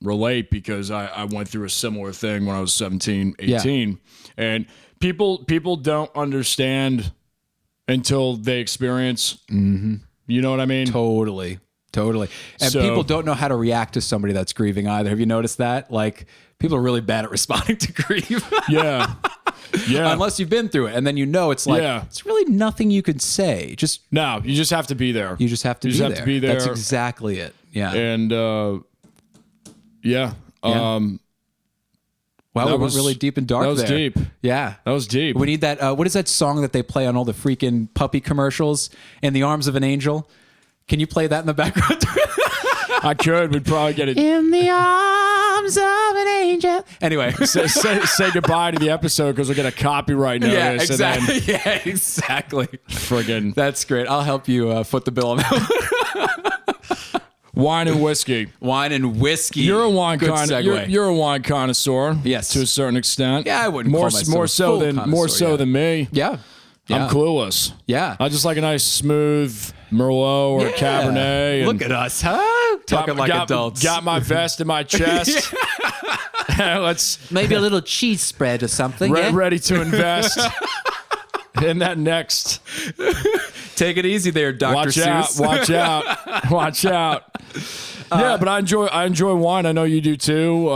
relate because I went through a similar thing when I was 17, 18. Yeah. And people don't understand until they experience. Mm-hmm. You know what I mean? Totally. And people don't know how to react to somebody that's grieving either. Have you noticed that? Like, people are really bad at responding to grief. Yeah. Unless you've been through it. And then it's like, it's really nothing you could say. No, you just have to be there. You just have to be there. That's exactly it. Yeah. And, Wow, we went really deep and dark there. That was deep. Yeah. That was deep. We need that. What is that song that they play on all the freaking puppy commercials? In the Arms of an Angel? Can you play that in the background? I could. We'd probably get it. In the arms of an angel. Anyway. say goodbye to the episode because we'll get a copyright notice. Yeah, exactly. Yeah, exactly. Friggin'. That's great. I'll help you foot the bill on that one. Wine and whiskey. You're a wine You're a wine connoisseur. Yes, to a certain extent. Yeah, I wouldn't call myself more so than me. Yeah. I'm clueless. Yeah. I just like a nice smooth Merlot or a Cabernet. Look at us, huh? Talking like adults. Got my vest in my chest. Let's maybe a little cheese spread or something. Ready to invest in that next. Take it easy there, Dr. Seuss. Watch out. Yeah, but I enjoy wine. I know you do too.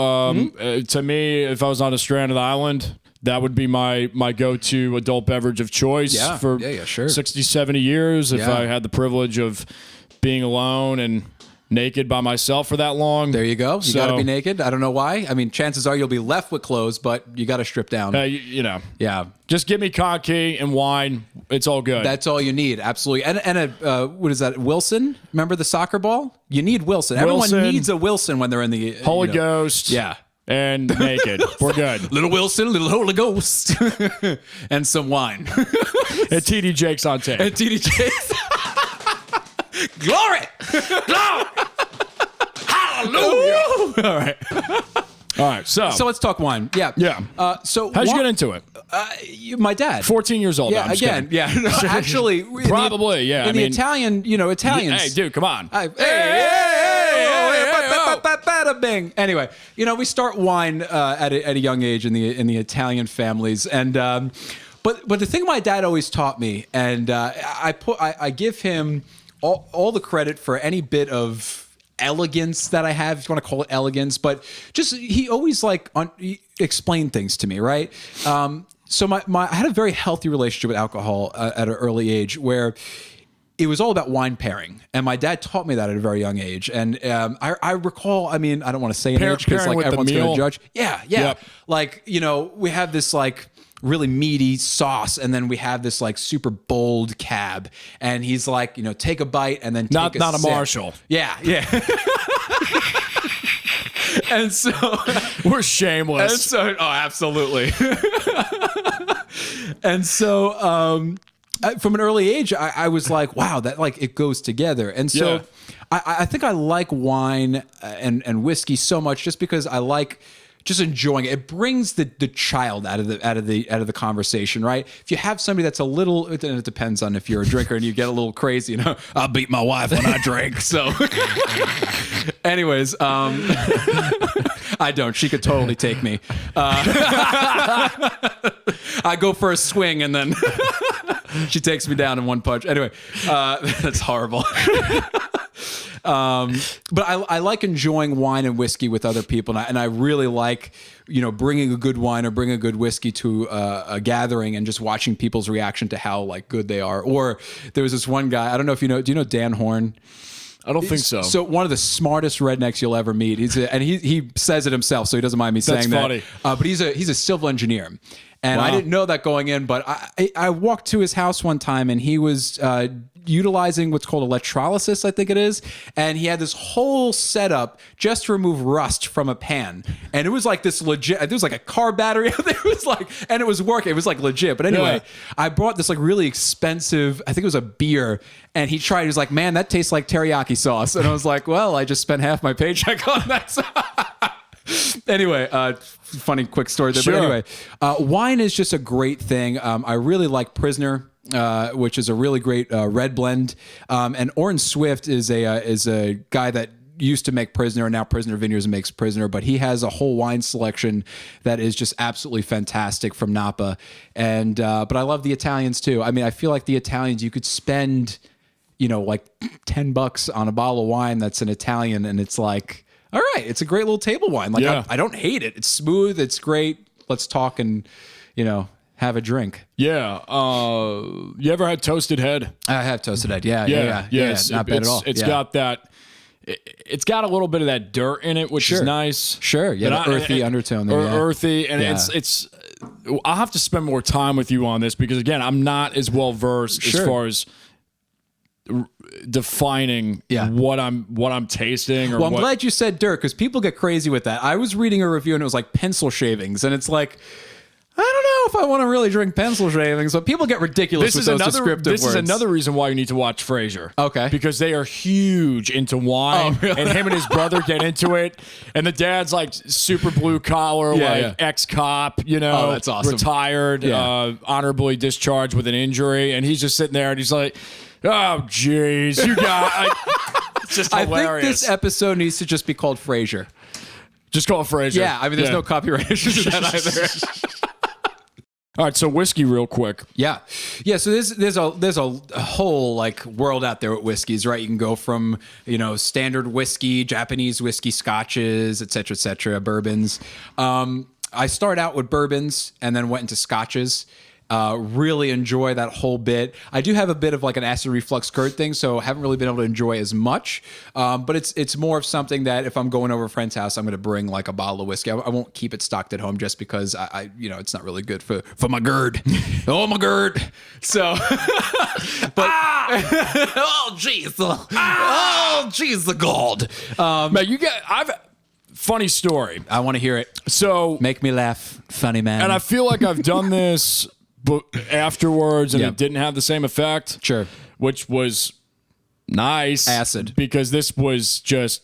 To me, if I was on a stranded island, that would be my go-to adult beverage of choice for 60, 70 years. If I had the privilege of being alone and naked by myself for that long. There you go. You got to be naked. I don't know why. I mean, chances are you'll be left with clothes, but you got to strip down. You know. Yeah. Just give me conky and wine. It's all good. That's all you need. Absolutely. And what is that? Wilson? Remember the soccer ball? You need Wilson. Everyone needs a Wilson when they're in the Holy Ghost. Yeah. And naked. We're good. Little Wilson, little Holy Ghost. And some wine. And TD Jake's on tape. And TD Jake's. Glory! Glory! Hallelujah! All right. So let's talk wine. Yeah. So how'd you get into it? My dad. 14 years old. Yeah. Again. Yeah. No, actually, probably. Yeah. In the Italian, Italians. Hey, dude, come on. Bada bing. Anyway, we start wine at a young age in the Italian families, and but the thing my dad always taught me, and I give him all the credit for any bit of elegance that I have, if you want to call it elegance, but just he always he explained things to me, right? So I had a very healthy relationship with alcohol at an early age where it was all about wine pairing, and my dad taught me that at a very young age. And I recall, I mean, I don't want to say an age because everyone's going to judge. Yeah. Yep. We have this really meaty sauce, and then we have this super bold cab, and he's like, take a bite and then take not a a sip. Marshall. Yeah. And so we're shameless. And so, absolutely. And so from an early age, I was like, wow, that it goes together. And so I think I like wine and whiskey so much just because I like just enjoying it. It brings the child out of the conversation, right? If you have somebody that's a little, it depends on if you're a drinker and you get a little crazy, I'll beat my wife when I drink. So anyways, I don't. She could totally take me. I go for a swing and then she takes me down in one punch. Anyway, that's horrible. But I like enjoying wine and whiskey with other people, and I really like, bringing a good wine or bringing a good whiskey to a gathering and just watching people's reaction to how good they are. Or there was this one guy, I don't know if do you know Dan Horn? I don't think so. So one of the smartest rednecks you'll ever meet. He says it himself, so he doesn't mind me saying that. That's funny. But he's a civil engineer. And wow. I didn't know that going in, but I walked to his house one time and he was utilizing what's called electrolysis, I think it is. And he had this whole setup just to remove rust from a pan. And it was this legit, there was a car battery out there. It was and it was working. It was legit. But anyway, I brought this really expensive, I think it was a beer. And he tried, he was like, man, that tastes like teriyaki sauce. And I was like, well, I just spent half my paycheck on that sauce. Anyway, funny quick story there. Sure. But anyway, wine is just a great thing. I really like Prisoner, which is a really great red blend. And Orin Swift is a guy that used to make Prisoner, and now Prisoner Vineyards makes Prisoner, but he has a whole wine selection that is just absolutely fantastic from Napa. And but I love the Italians too. I mean, I feel like the Italians, you could spend, like $10 on a bottle of wine that's an Italian, and it's like, all right, it's a great little table wine. Like I don't hate it. It's smooth. It's great. Let's talk and have a drink. Yeah. You ever had Toasted Head? I have Toasted Head. Yeah. Not bad at all. It's got that. It's got a little bit of that dirt in it, which is nice. Sure. Yeah. The earthy undertone there. Earthy, and it's. I'll have to spend more time with you on this because again, I'm not as well versed as far as defining what I'm tasting. I'm glad you said dirt because people get crazy with that. I was reading a review and it was like pencil shavings, and it's like, I don't know if I want to really drink pencil shavings, but people get ridiculous with those descriptive words. This is another reason why you need to watch Frasier. Okay. Because they are huge into wine, really? And him and his brother get into it, and the dad's like super blue collar, ex-cop, Oh, that's awesome. Retired, honorably discharged with an injury, and he's just sitting there and he's like, oh, jeez, you got it's just hilarious. I think this episode needs to just be called Frasier. Just call it Frasier. Yeah, I mean, there's no copyright issues with that either. All right, so whiskey real quick. Yeah. So there's a whole like world out there with whiskeys, right? You can go from, standard whiskey, Japanese whiskey, scotches, et cetera, bourbons. I started out with bourbons and then went into scotches. Really enjoy that whole bit. I do have a bit of like an acid reflux GERD thing, so haven't really been able to enjoy as much. But it's more of something that if I'm going over a friend's house, I'm going to bring like a bottle of whiskey. I won't keep it stocked at home just because I it's not really good for my GERD. Oh, my GERD. So, but oh jeez, the God. Man, funny story. I want to hear it. So make me laugh, funny man. And I feel like I've done this. But afterwards, and it didn't have the same effect. Sure. Which was nice. Acid. Because this was just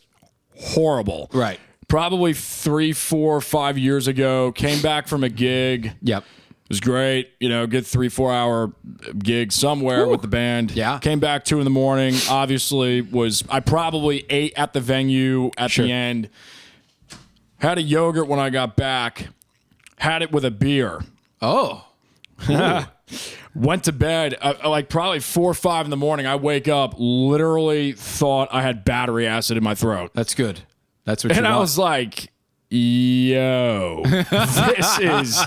horrible. Right. Probably 3, 4, 5 years ago. Came back from a gig. Yep. It was great. Good 3-4 hour gig somewhere with the band. Yeah. Came back 2 a.m. Obviously I probably ate at the venue at the end. Had a yogurt when I got back. Had it with a beer. Oh. Went to bed like probably 4 or 5 in the morning. I wake up, literally thought I had battery acid in my throat. That's good. That's what you want. And I was like, yo, this is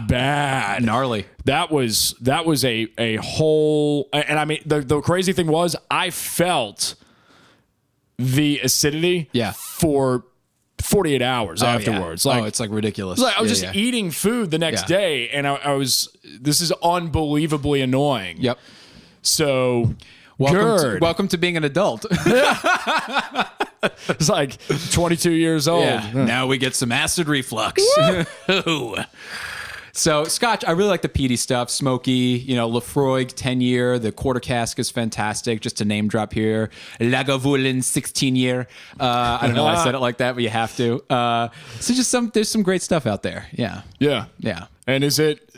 bad. Gnarly. That was a whole, and I mean, the crazy thing was I felt the acidity for 48 hours afterwards. Yeah. It's like ridiculous. I was just eating food the next day, and this is unbelievably annoying. Yep. So, welcome to being an adult. It's like 22 years old. Yeah. Now we get some acid reflux. So Scotch, I really like the peaty stuff. Smoky, Lafroig 10-year. The quarter cask is fantastic. Just to name drop here. Lagavulin 16-year. I don't know why I said it like that, but you have to. So there's some great stuff out there. Yeah. Yeah. Yeah. And is it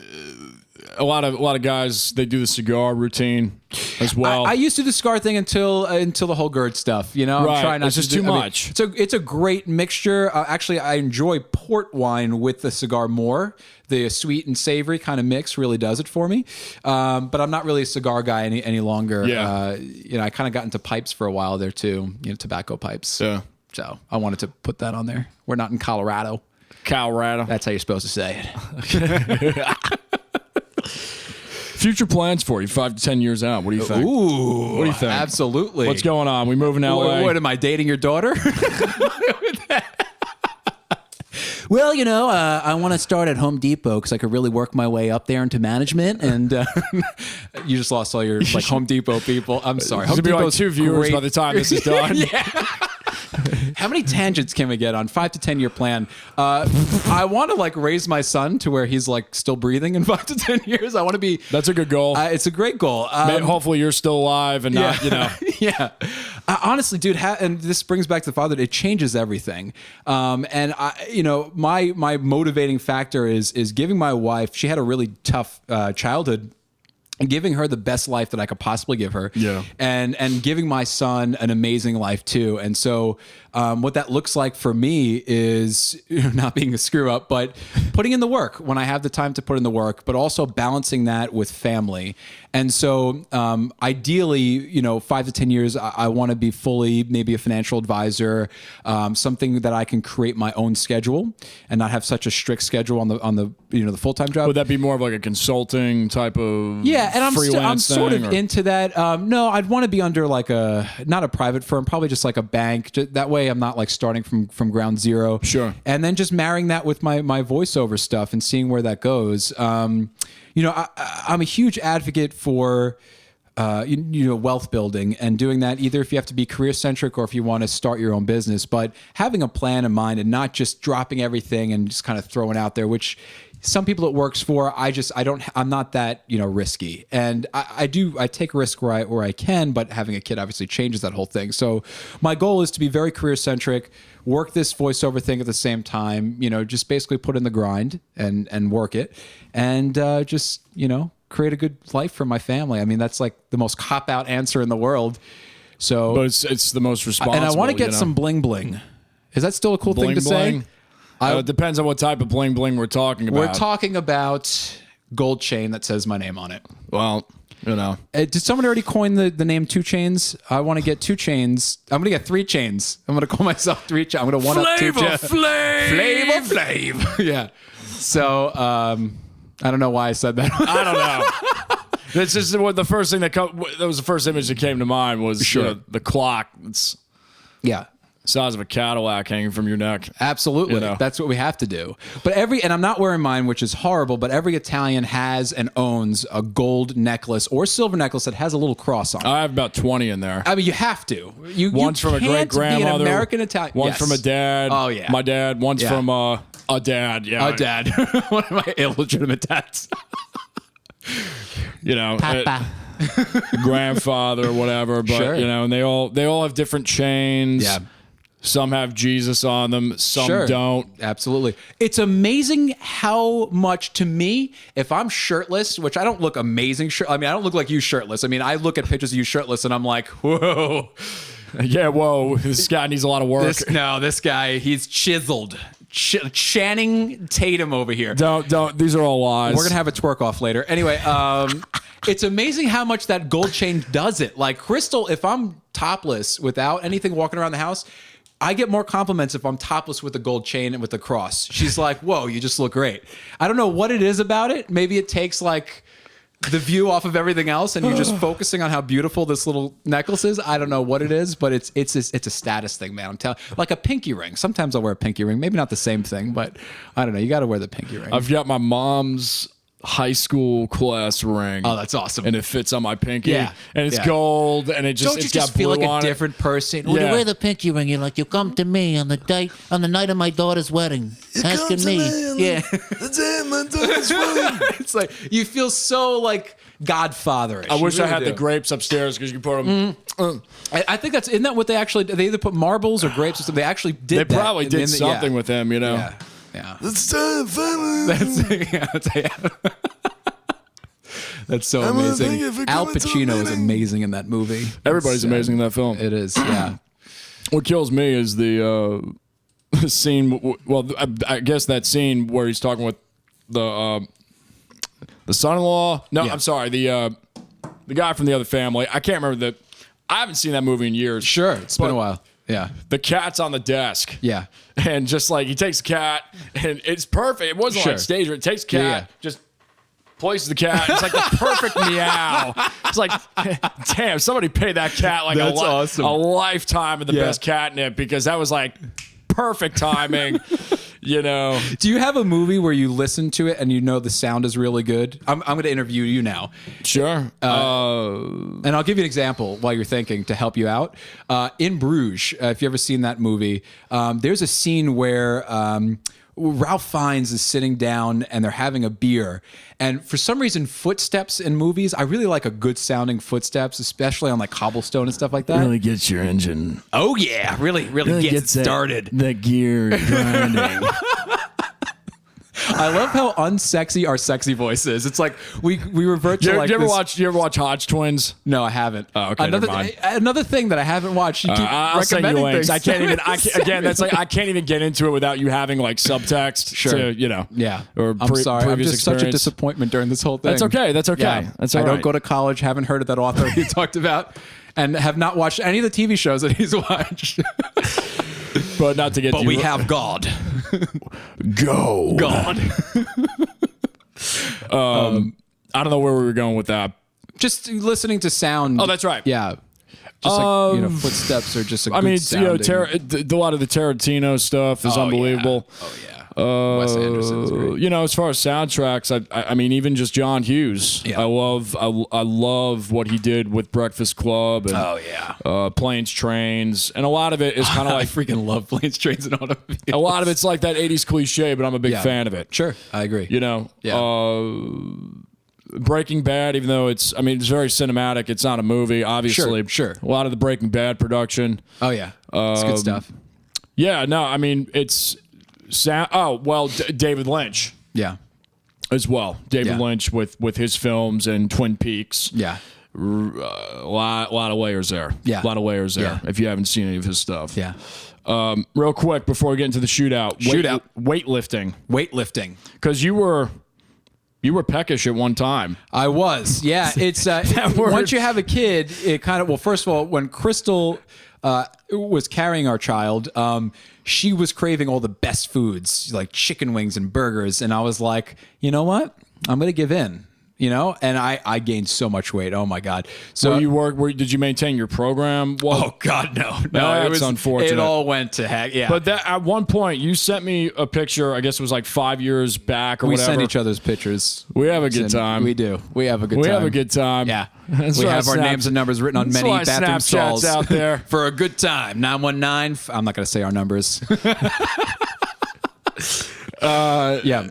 a lot of guys, they do the cigar routine as well? I used to do the cigar thing until the whole GERD stuff. I'm trying not it's just too much. It's a great mixture. Actually, I enjoy port wine with the cigar more. The sweet and savory kind of mix really does it for me. But I'm not really a cigar guy any longer. Yeah. I kind of got into pipes for a while there too. Tobacco pipes. Yeah. So I wanted to put that on there. We're not in Colorado. Colorado. That's how you're supposed to say it. Future plans for you 5 to 10 years out. What do you think? Ooh, what do you think? Absolutely. What's going on? We moving to LA? What am I dating your daughter? Well, I want to start at Home Depot because I could really work my way up there into management. And you just lost all your Home Depot people. I'm sorry. There's going to be like 2 viewers by the time this is done. How many tangents can we get on 5 to 10 year plan? I want to raise my son to where he's still breathing in 5 to 10 years. I want to be. That's a good goal. It's a great goal. Hopefully you're still alive and not, Yeah. Honestly, dude, and this brings back to the father. It changes everything. And my motivating factor is giving my wife. She had a really tough childhood. giving her the best life that I could possibly give her, and giving my son an amazing life too. And so what that looks like for me is not being a screw up, but putting in the work when I have the time to put in the work, but also balancing that with family. And so ideally, 5 to 10 years, I want to be fully maybe a financial advisor, something that I can create my own schedule and not have such a strict schedule on the the full-time job. Would that be more of like a consulting type of and I'm sort of or? into that. No, I'd want to be under like not a private firm, probably just like a bank. That way I'm not like starting from ground zero. Sure. And then just marrying that with my voiceover stuff and seeing where that goes. I'm a huge advocate for wealth building and doing that either if you have to be career centric or if you want to start your own business, but having a plan in mind and not just dropping everything and just kind of throwing out there, which some people it works for. I'm not that, risky. And I take a risk where I can, but having a kid obviously changes that whole thing. So my goal is to be very career centric, work this voiceover thing at the same time, just basically put in the grind and work it and just, create a good life for my family. I mean, that's like the most cop-out answer in the world. So, but it's the most responsible. And I want to get some bling bling. Is that still a cool thing to say? It depends on what type of bling bling we're talking about. We're talking about gold chain that says my name on it. Well, Did someone already coin the name 2 Chains? I want to get 2 chains. I'm going to get 3 chains. I'm going to call myself 3 chains. I'm going to one up 2 chains. Flavor Flav. Yeah. So, I don't know why I said that. I don't know. This is what the first thing that was the first image that came to mind was the clock. It's size of a Cadillac hanging from your neck. Absolutely. That's what we have to do. But and I'm not wearing mine, which is horrible, but every Italian has and owns a gold necklace or silver necklace that has a little cross on it. I have about 20 in there. I mean, you have to. One's from a great grandmother. Be an American Italian. One's from a dad. Oh, yeah. My dad. One's from a dad. Yeah. A dad. One of my illegitimate dads. Papa. Grandfather, whatever. But, and they all have different chains. Yeah. Some have Jesus on them. Some don't. Absolutely. It's amazing how much, to me, if I'm shirtless, which I don't look amazing. I don't look like you shirtless. I mean, I look at pictures of you shirtless and I'm like, whoa. Yeah, whoa. This guy needs a lot of work. This guy, he's chiseled. Channing Tatum over here. Don't. These are all lies. We're going to have a twerk off later. Anyway, it's amazing how much that gold chain does it. Like Crystal, if I'm topless without anything walking around the house, I get more compliments if I'm topless with a gold chain and with the cross. She's like, whoa, you just look great. I don't know what it is about it. Maybe it takes like the view off of everything else and you're just focusing on how beautiful this little necklace is. I don't know what it is, but it's a status thing, man. I'm telling you, like a pinky ring. Sometimes I'll wear a pinky ring. Maybe not the same thing, but I don't know. You got to wear the pinky ring. I've got my mom's high school class ring. Oh, that's awesome. And it fits on my pinky. Yeah. And it's gold and it's got blue feel like on a different person? When you wear the pinky ring, you're like, you come to me on the night of my daughter's wedding, asking me. The day of my daughter's wedding. It's like you feel so like Godfatherish. I wish I had the grapes upstairs because you can put them. I think isn't that what they actually? They either put marbles or grapes or something. They actually did. They probably did something with them, Yeah. That's so amazing. Al Pacino is amazing in that movie. Everybody's amazing in that film. It is, yeah. What kills me is the scene. Well, I guess that scene where he's talking with the son-in-law. No, I'm sorry, the guy from the other family. I can't remember I haven't seen that movie in years. Sure, it's been a while. Yeah. The cat's on the desk. Yeah. And just like he takes the cat and it's perfect. It wasn't like staged. It takes the cat, just places the cat. It's like the perfect meow. It's like, damn, somebody paid that cat like awesome. a lifetime of the best catnip because that was like perfect timing. Do you have a movie where you listen to it and the sound is really good? I'm going to interview you now. Sure. And I'll give you an example while you're thinking to help you out. In Bruges, if you've ever seen that movie, there's a scene where Ralph Fiennes is sitting down and they're having a beer. And for some reason, footsteps in movies, I really like a good sounding footsteps, especially on like cobblestone and stuff like that. Really gets your engine. Oh yeah, really gets it started. The gear grinding. I love how unsexy our sexy voice is. It's like we revert to like. You ever watch Hodge Twins? No, I haven't. Oh, okay. Another thing that I haven't watched. You keep I'll send you recommending links. things. Again, that's like I can't even get into it without you having like subtext. Sure. To, you know. Yeah. Or I'm sorry. I'm previous just such a experience. disappointment during this whole thing. That's okay. That's okay. Yeah. That's all I right. don't go to college. Haven't heard of that author you talked about, and have not watched any of the TV shows that he's watched. But not to get. But we have God. God. I don't know where we were going with that. Just listening to sound. Oh, that's right. Yeah. Just like footsteps are just a good sounding. A lot of the Tarantino stuff is unbelievable. Yeah. Oh yeah. Wes Anderson's great. As far as soundtracks, I mean, even just John Hughes. Yeah. I love what he did with Breakfast Club and Planes, Trains, and a lot of it is kind of I like freaking love Planes, Trains, and Automobiles. a lot of it's like that 80s cliche, but I'm a big fan of it. Sure, I agree. Breaking Bad, even though it's very cinematic, it's not a movie, obviously. Sure. A lot of the Breaking Bad production. Oh yeah, it's good stuff. Yeah, no, I mean, it's David Lynch. Yeah. As well. David Lynch with his films and Twin Peaks. Yeah. A lot of layers there. Yeah. A lot of layers there, if you haven't seen any of his stuff. Yeah. Real quick, before we get into the shootout. Weightlifting. Because you were peckish at one time. I was. Yeah. It's once you have a kid, it kind of, well, first of all, when Crystal was carrying our child, she was craving all the best foods, like chicken wings and burgers. And I was like, you know what? I'm going to give in. And I gained so much weight. Oh my God. So did you maintain your program? Well, oh God, no, it was unfortunate. It all went to heck. Yeah. But at one point you sent me a picture, I guess it was like 5 years back or whatever. We send each other's pictures. We have a good time. We do. We have a good time. We have a good time. Yeah. We have our names and numbers written on many bathroom stalls out there for a good time. 919. I'm not going to say our numbers. Yeah.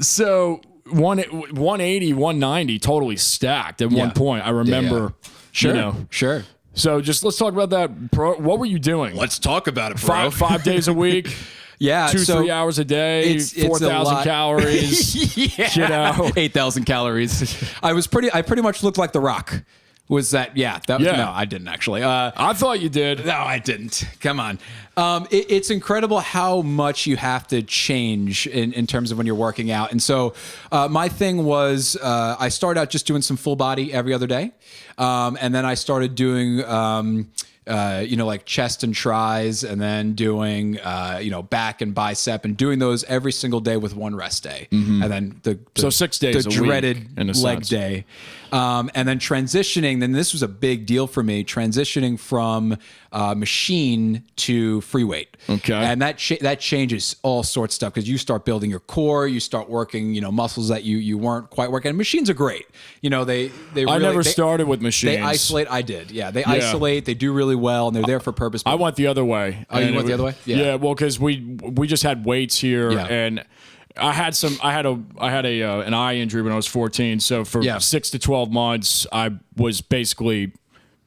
So 180, 190, totally stacked at one point. I remember. Yeah. Sure. So let's talk about that. What were you doing? Let's talk about it, bro. 5 days a week. Yeah, 3 hours a day, 4,000 calories. 8,000 calories. I pretty much looked like The Rock. Was that? Yeah. No, I didn't actually. I thought you did. No, I didn't. Come on. It's incredible how much you have to change in terms of when you're working out. And so my thing was I started out just doing some full body every other day. And then I started doing like chest and tries, and then doing, back and bicep, and doing those every single day with one rest day. Mm-hmm. And then so 6 days the a week, dreaded in a leg sense. day. And then transitioning, then this was a big deal for me, transitioning from machine to free weight. Okay. And that changes all sorts of stuff, because you start building your core, you start working, muscles that you weren't quite working. And machines are great. They really, I never started with machines. They isolate. I did. Yeah. They isolate. They do really well, and they're there for purpose. I went the other way. Oh, you went the other way? Yeah. Well, because we just had weights here, and I had an eye injury when I was 14. So for 6 to 12 months, I was basically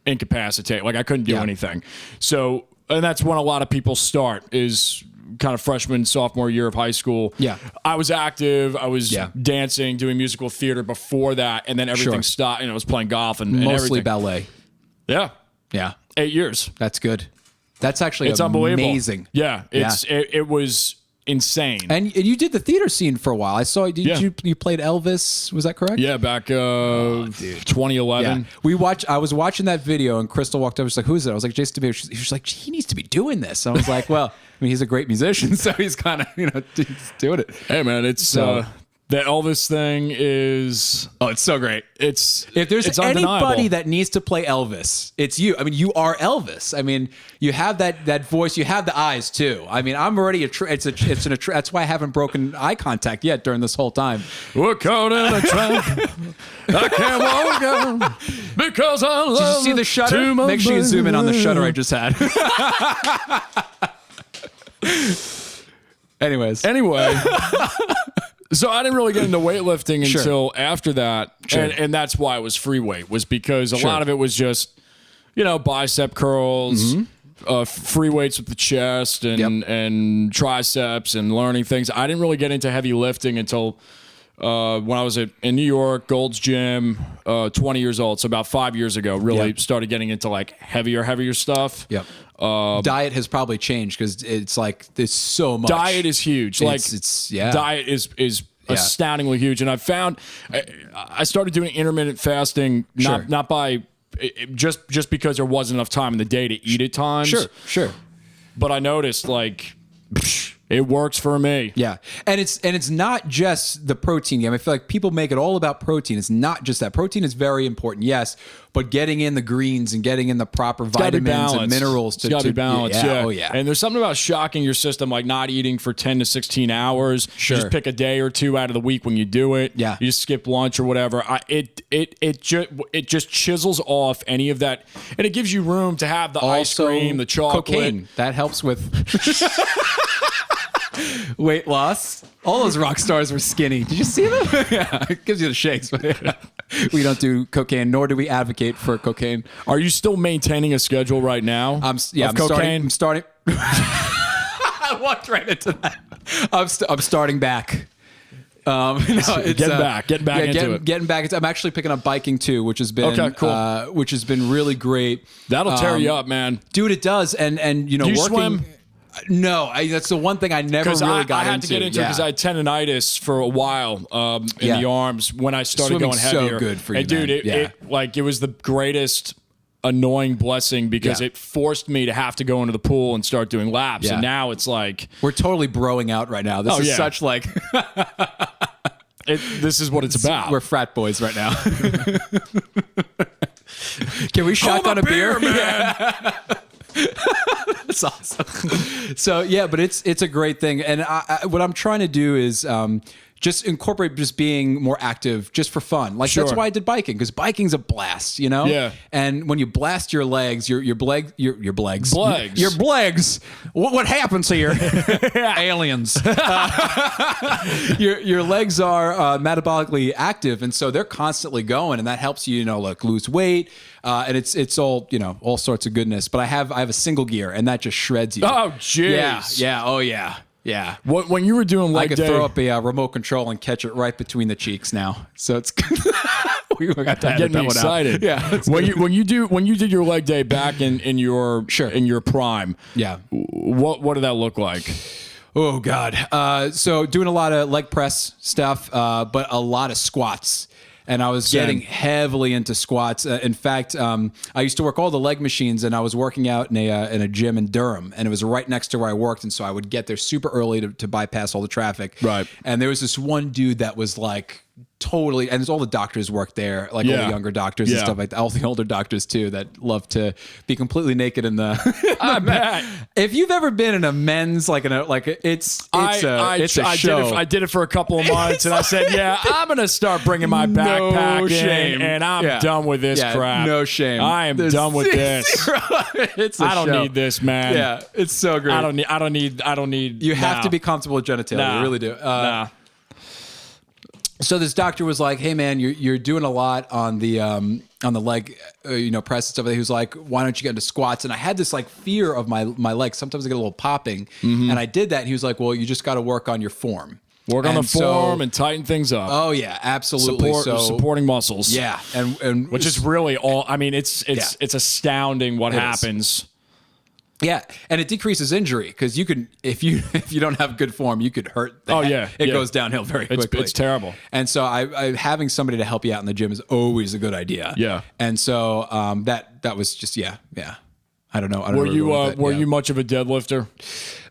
incapacitated. Like I couldn't do anything. So, and that's when a lot of people start, is kind of freshman, sophomore year of high school. Yeah. I was active. I was dancing, doing musical theater before that. And then everything stopped. I was playing golf and mostly everything. ballet. Yeah. Yeah. 8 years. That's good. That's actually it's unbelievable. Amazing. Yeah. It was insane. And you did the theater scene for a while. I saw you played Elvis. Was that correct? Yeah, back 2011. Yeah. I was watching that video, and Crystal walked over. She's like, "Who's it?" I was like, "Jason Damico." She was like, "He needs to be doing this." I was like, "Well, he's a great musician, so he's kind of doing it." Hey, man, it's the Elvis thing is it's so great. If there's anybody that needs to play Elvis, it's you. I mean, you are Elvis. I mean, you have that voice. You have the eyes too. I mean, I'm already that's why I haven't broken eye contact yet during this whole time. We're caught in a trap. I can't walk out because I love. Did you see the shutter? Make sure you zoom in on the shutter I just had. Anyway. So I didn't really get into weightlifting until after that, and that's why it was free weight, was because a lot of it was just, bicep curls, free weights with the chest and triceps and learning things. I didn't really get into heavy lifting until when I was in New York, Gold's Gym, 20 years old. So about 5 years ago, really started getting into like heavier stuff. Yep. Diet has probably changed because it's like there's so much. Diet is huge. Diet is astoundingly huge. And I found I started doing intermittent fasting, not by just because there wasn't enough time in the day to eat at times. Sure. But I noticed like it works for me. Yeah. And it's not just the protein game. I feel like people make it all about protein. It's not just that. Protein is very important, yes, but getting in the greens and getting in the proper vitamins and minerals to be balanced. Yeah. Oh yeah. And there's something about shocking your system, like not eating for 10 to 16 hours. Sure. You just pick a day or two out of the week when you do it. Yeah. You just skip lunch or whatever. It just chisels off any of that, and it gives you room to have the ice cream, the chocolate. Cocaine. That helps with weight loss. All those rock stars were skinny. Did you see them? Yeah, it gives you the shakes. We don't do cocaine, nor do we advocate for cocaine. Are you still maintaining a schedule right now? I'm starting. I walked right into that. I'm starting back. Getting back into it. Getting back. I'm actually picking up biking too, which has been cool. Which has been really great. That'll tear you up, man. Dude, it does. And do you working. Swim? No, that's the one thing I never really got into. I had to get into it because I had tendonitis for a while in the arms when I started going heavier. So good for you, and dude, it was the greatest annoying blessing because it forced me to have to go into the pool and start doing laps. And now it's like we're totally broing out right now. This is such like this is what it's about. We're frat boys right now. Can we shotgun a beer, man? That's awesome. So but it's a great thing, and what I'm trying to do is just incorporate just being more active, just for fun. Like that's why I did biking, because biking's a blast, you know. Yeah. And when you blast your legs, your blegs. What happens here? Aliens. Your legs are metabolically active, and so they're constantly going, and that helps you, like lose weight. And it's all, all sorts of goodness. But I have a single gear, and that just shreds you. Oh, jeez. Yeah. Oh, yeah. Yeah. When you were doing leg day, I could throw up a remote control and catch it right between the cheeks now. So it's we got to get me excited. Yeah. When you did your leg day back in your prime. Yeah. What did that look like? Oh God. So doing a lot of leg press stuff, but a lot of squats. And I was getting heavily into squats. In fact, I used to work all the leg machines, and I was working out in a gym in Durham, and it was right next to where I worked. And so I would get there super early to bypass all the traffic. Right. And there was this one dude that was like totally, and all the doctors work there, like all the younger doctors and stuff like that. All the older doctors too that love to be completely naked in the. I bet. If you've ever been in a men's it's a show. I did it for a couple of months, and I said, I'm gonna start bringing my backpack in, and I'm done with this crap. No shame. I am done with this. I don't need this, man. Yeah, it's so great. I don't need. You have to be comfortable with genitalia. You really do. So this doctor was like, "Hey man, you're doing a lot on the leg, press and stuff." He was like, "Why don't you get into squats?" And I had this like fear of my legs. Sometimes I get a little popping, and I did that. And he was like, "Well, you just got to work on your form. Work on the form and tighten things up." Oh yeah, absolutely. Supporting muscles. Yeah, and which is really all. I mean, it's astounding what happens. Yeah, and it decreases injury because you can, if you don't have good form, you could hurt. It goes downhill very quickly. It's terrible. And so I having somebody to help you out in the gym is always a good idea. Yeah. And so that was just I don't know. Were you much of a deadlifter?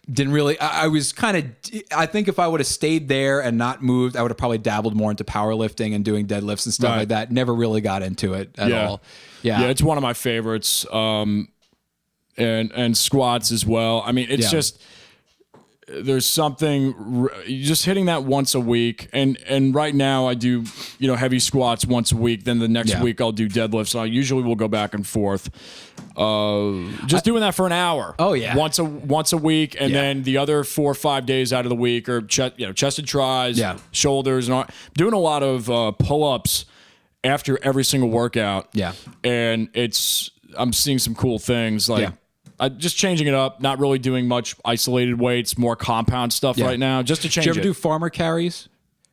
Didn't really. I was kind of. I think if I would have stayed there and not moved, I would have probably dabbled more into powerlifting and doing deadlifts and stuff like that. Never really got into it at all. Yeah, it's one of my favorites. And squats as well. I mean, it's just there's something just hitting that once a week. And right now I do heavy squats once a week. Then the next week I'll do deadlifts. So I usually will go back and forth. Just doing that for an hour. Oh yeah, once a week, and then the other 4 or 5 days out of the week are chest and tries, shoulders, and all. Doing a lot of pull-ups after every single workout. Yeah, and I'm seeing some cool things like. just changing it up, not really doing much isolated weights, more compound stuff right now, just to change it. Do you ever do farmer carries?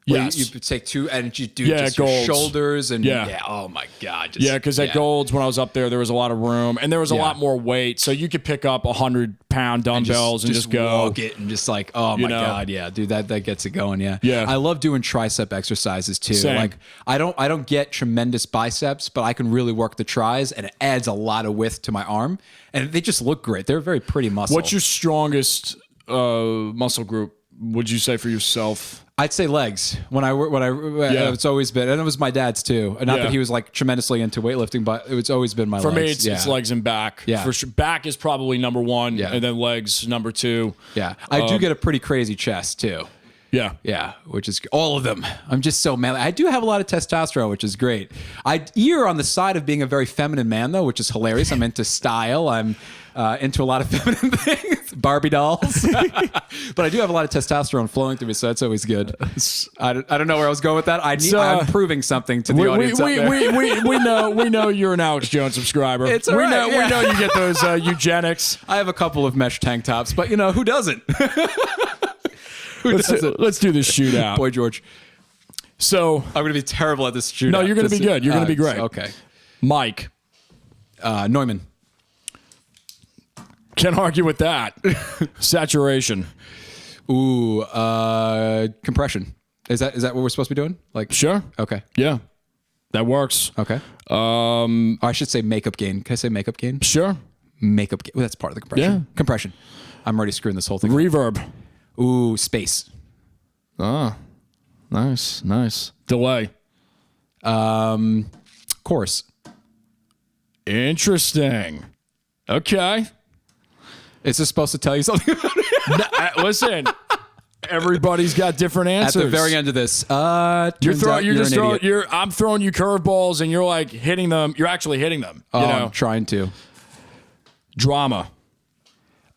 Yes. You take two and you do just your shoulders and oh my God. Because at Gold's, when I was up there, there was a lot of room and there was a lot more weight. So you could pick up 100-pound dumbbells and just go. Walk it and just like, oh my God. Yeah, dude, that gets it going. Yeah. Yeah. I love doing tricep exercises too. Same. Like I don't get tremendous biceps, but I can really work the tris and it adds a lot of width to my arm. And they just look great. They're very pretty muscle. What's your strongest muscle group, would you say, for yourself? I'd say legs. It's always been, and it was my dad's too. Not that he was like tremendously into weightlifting, but it's always been my legs. For me, it's legs and back. Yeah. For sure. Back is probably number one, and then legs number two. Yeah. I do get a pretty crazy chest too. Yeah. Yeah, which is all of them. I'm just so manly. I do have a lot of testosterone, which is great. I err on the side of being a very feminine man, though, which is hilarious. I'm into style. I'm into a lot of feminine things, Barbie dolls. But I do have a lot of testosterone flowing through me, so that's always good. I don't know where I was going with that. I'm proving something to the audience out there. We know you're an Alex Jones subscriber. It's all right. We know you get those eugenics. I have a couple of mesh tank tops, but who doesn't? Let's do this shootout. Boy, George. So I'm going to be terrible at this shootout. No, you're going to be good. You're going to be great. Okay. Mike. Neumann. Can't argue with that. Saturation. Ooh, compression. Is that what we're supposed to be doing? Like, sure. Okay. Yeah. That works. Okay. I should say makeup gain. Can I say makeup gain? Sure. Makeup gain. Well, that's part of the compression. Yeah. Compression. I'm already screwing this whole thing. Reverb. Ooh, space. Ah, nice. Delay. Chorus. Interesting. Okay. Is this supposed to tell you something about it? Listen, everybody's got different answers. At the very end of this, I'm throwing you curveballs and you're like hitting them. You're actually hitting them. I'm trying to. Drama.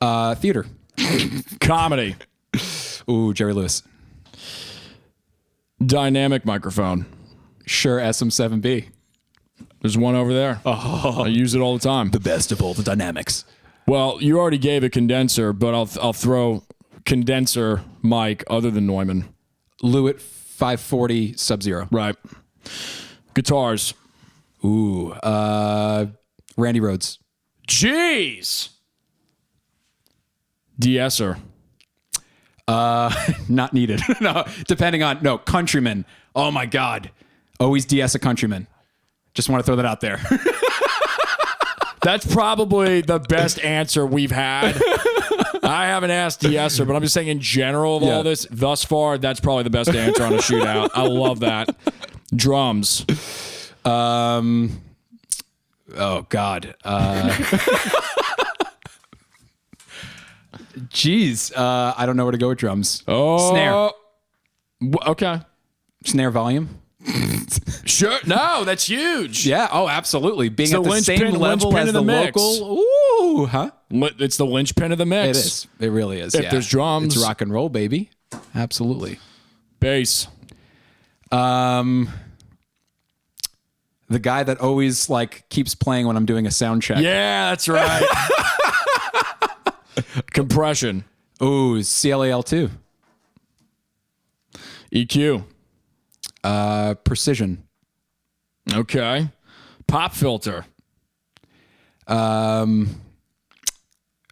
Theater. Comedy. Ooh, Jerry Lewis. Dynamic microphone. Shure SM7B. There's one over there. Oh, I use it all the time. The best of all the dynamics. Well, you already gave a condenser, but I'll throw condenser mic other than Neumann. Lewitt 540 Sub-Zero. Right. Guitars. Ooh, Randy Rhoads. Jeez. De-esser. Not needed. No, depending on Countryman. Oh my God. Always de-ess a Countryman. Just want to throw that out there. That's probably the best answer we've had. I haven't asked de-esser, but I'm just saying in general of all this thus far, that's probably the best answer on a shootout. I love that. Drums. Oh God. Jeez. I don't know where to go with drums. Oh. Snare. Okay. Snare volume. Sure. No, that's huge. Yeah. Oh, absolutely. Being at the linchpin, same level as the mix. local. Ooh, huh? It's the linchpin of the mix. It is. It really is. If there's drums. It's rock and roll, baby. Absolutely. Bass. The guy that always keeps playing when I'm doing a sound check. Yeah, that's right. Compression. Ooh, CLAL2. EQ. Precision. Okay. Pop filter. I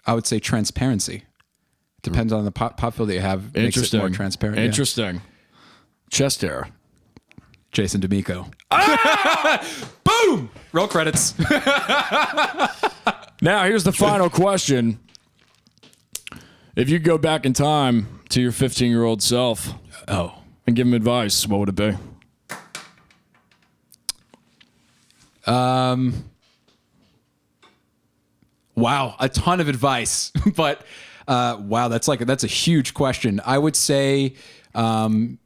would say transparency. Depends on the pop filter that you have. Makes it more transparent. Interesting. Yeah. Chest hair. Jason Damico. Ah! Boom! Roll credits. Now, here's the final question. If you go back in time to your 15-year-old self and give him advice, what would it be? Wow, a ton of advice. But wow, that's a huge question. I would say that's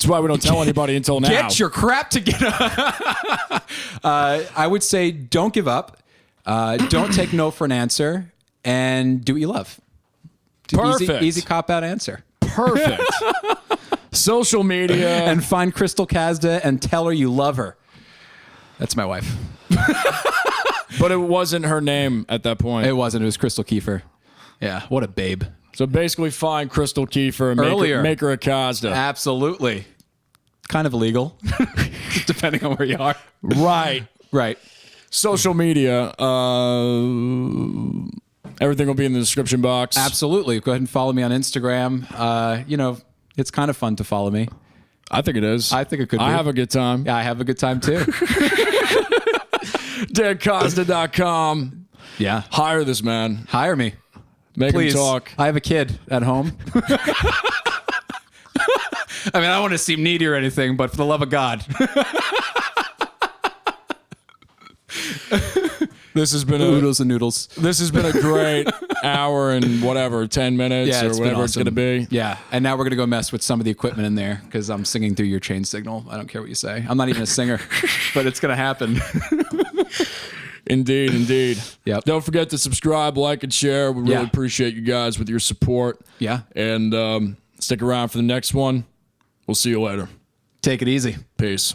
why we don't tell anybody until now. Get your crap together. I would say don't give up. Don't take no for an answer, and do what you love. Perfect. Easy cop-out answer. Perfect. Social media. And find Crystal Kazda and tell her you love her. That's my wife. But it wasn't her name at that point. It wasn't. It was Crystal Kiefer. Yeah, what a babe. So basically find Crystal Kiefer and make her a Kazda. Absolutely. Kind of illegal, depending on where you are. Right. Right. Social media. Everything will be in the description box. Absolutely. Go ahead and follow me on Instagram. You know, it's kind of fun to follow me. I think it is. I think it could be. I have a good time. Yeah, I have a good time too. DanKazda.com. Yeah. Hire this man. Hire me. Make Please. him talk. I have a kid at home. I mean, I don't want to seem needy or anything, but for the love of God. This has been Oodles and noodles. This has been a great hour and whatever, 10 minutes or whatever it's going to be. Yeah. And now we're going to go mess with some of the equipment in there because I'm singing through your chain signal. I don't care what you say. I'm not even a singer, but it's going to happen. Indeed, indeed. Yep. Don't forget to subscribe, like, and share. We really appreciate you guys with your support. Yeah. And stick around for the next one. We'll see you later. Take it easy. Peace.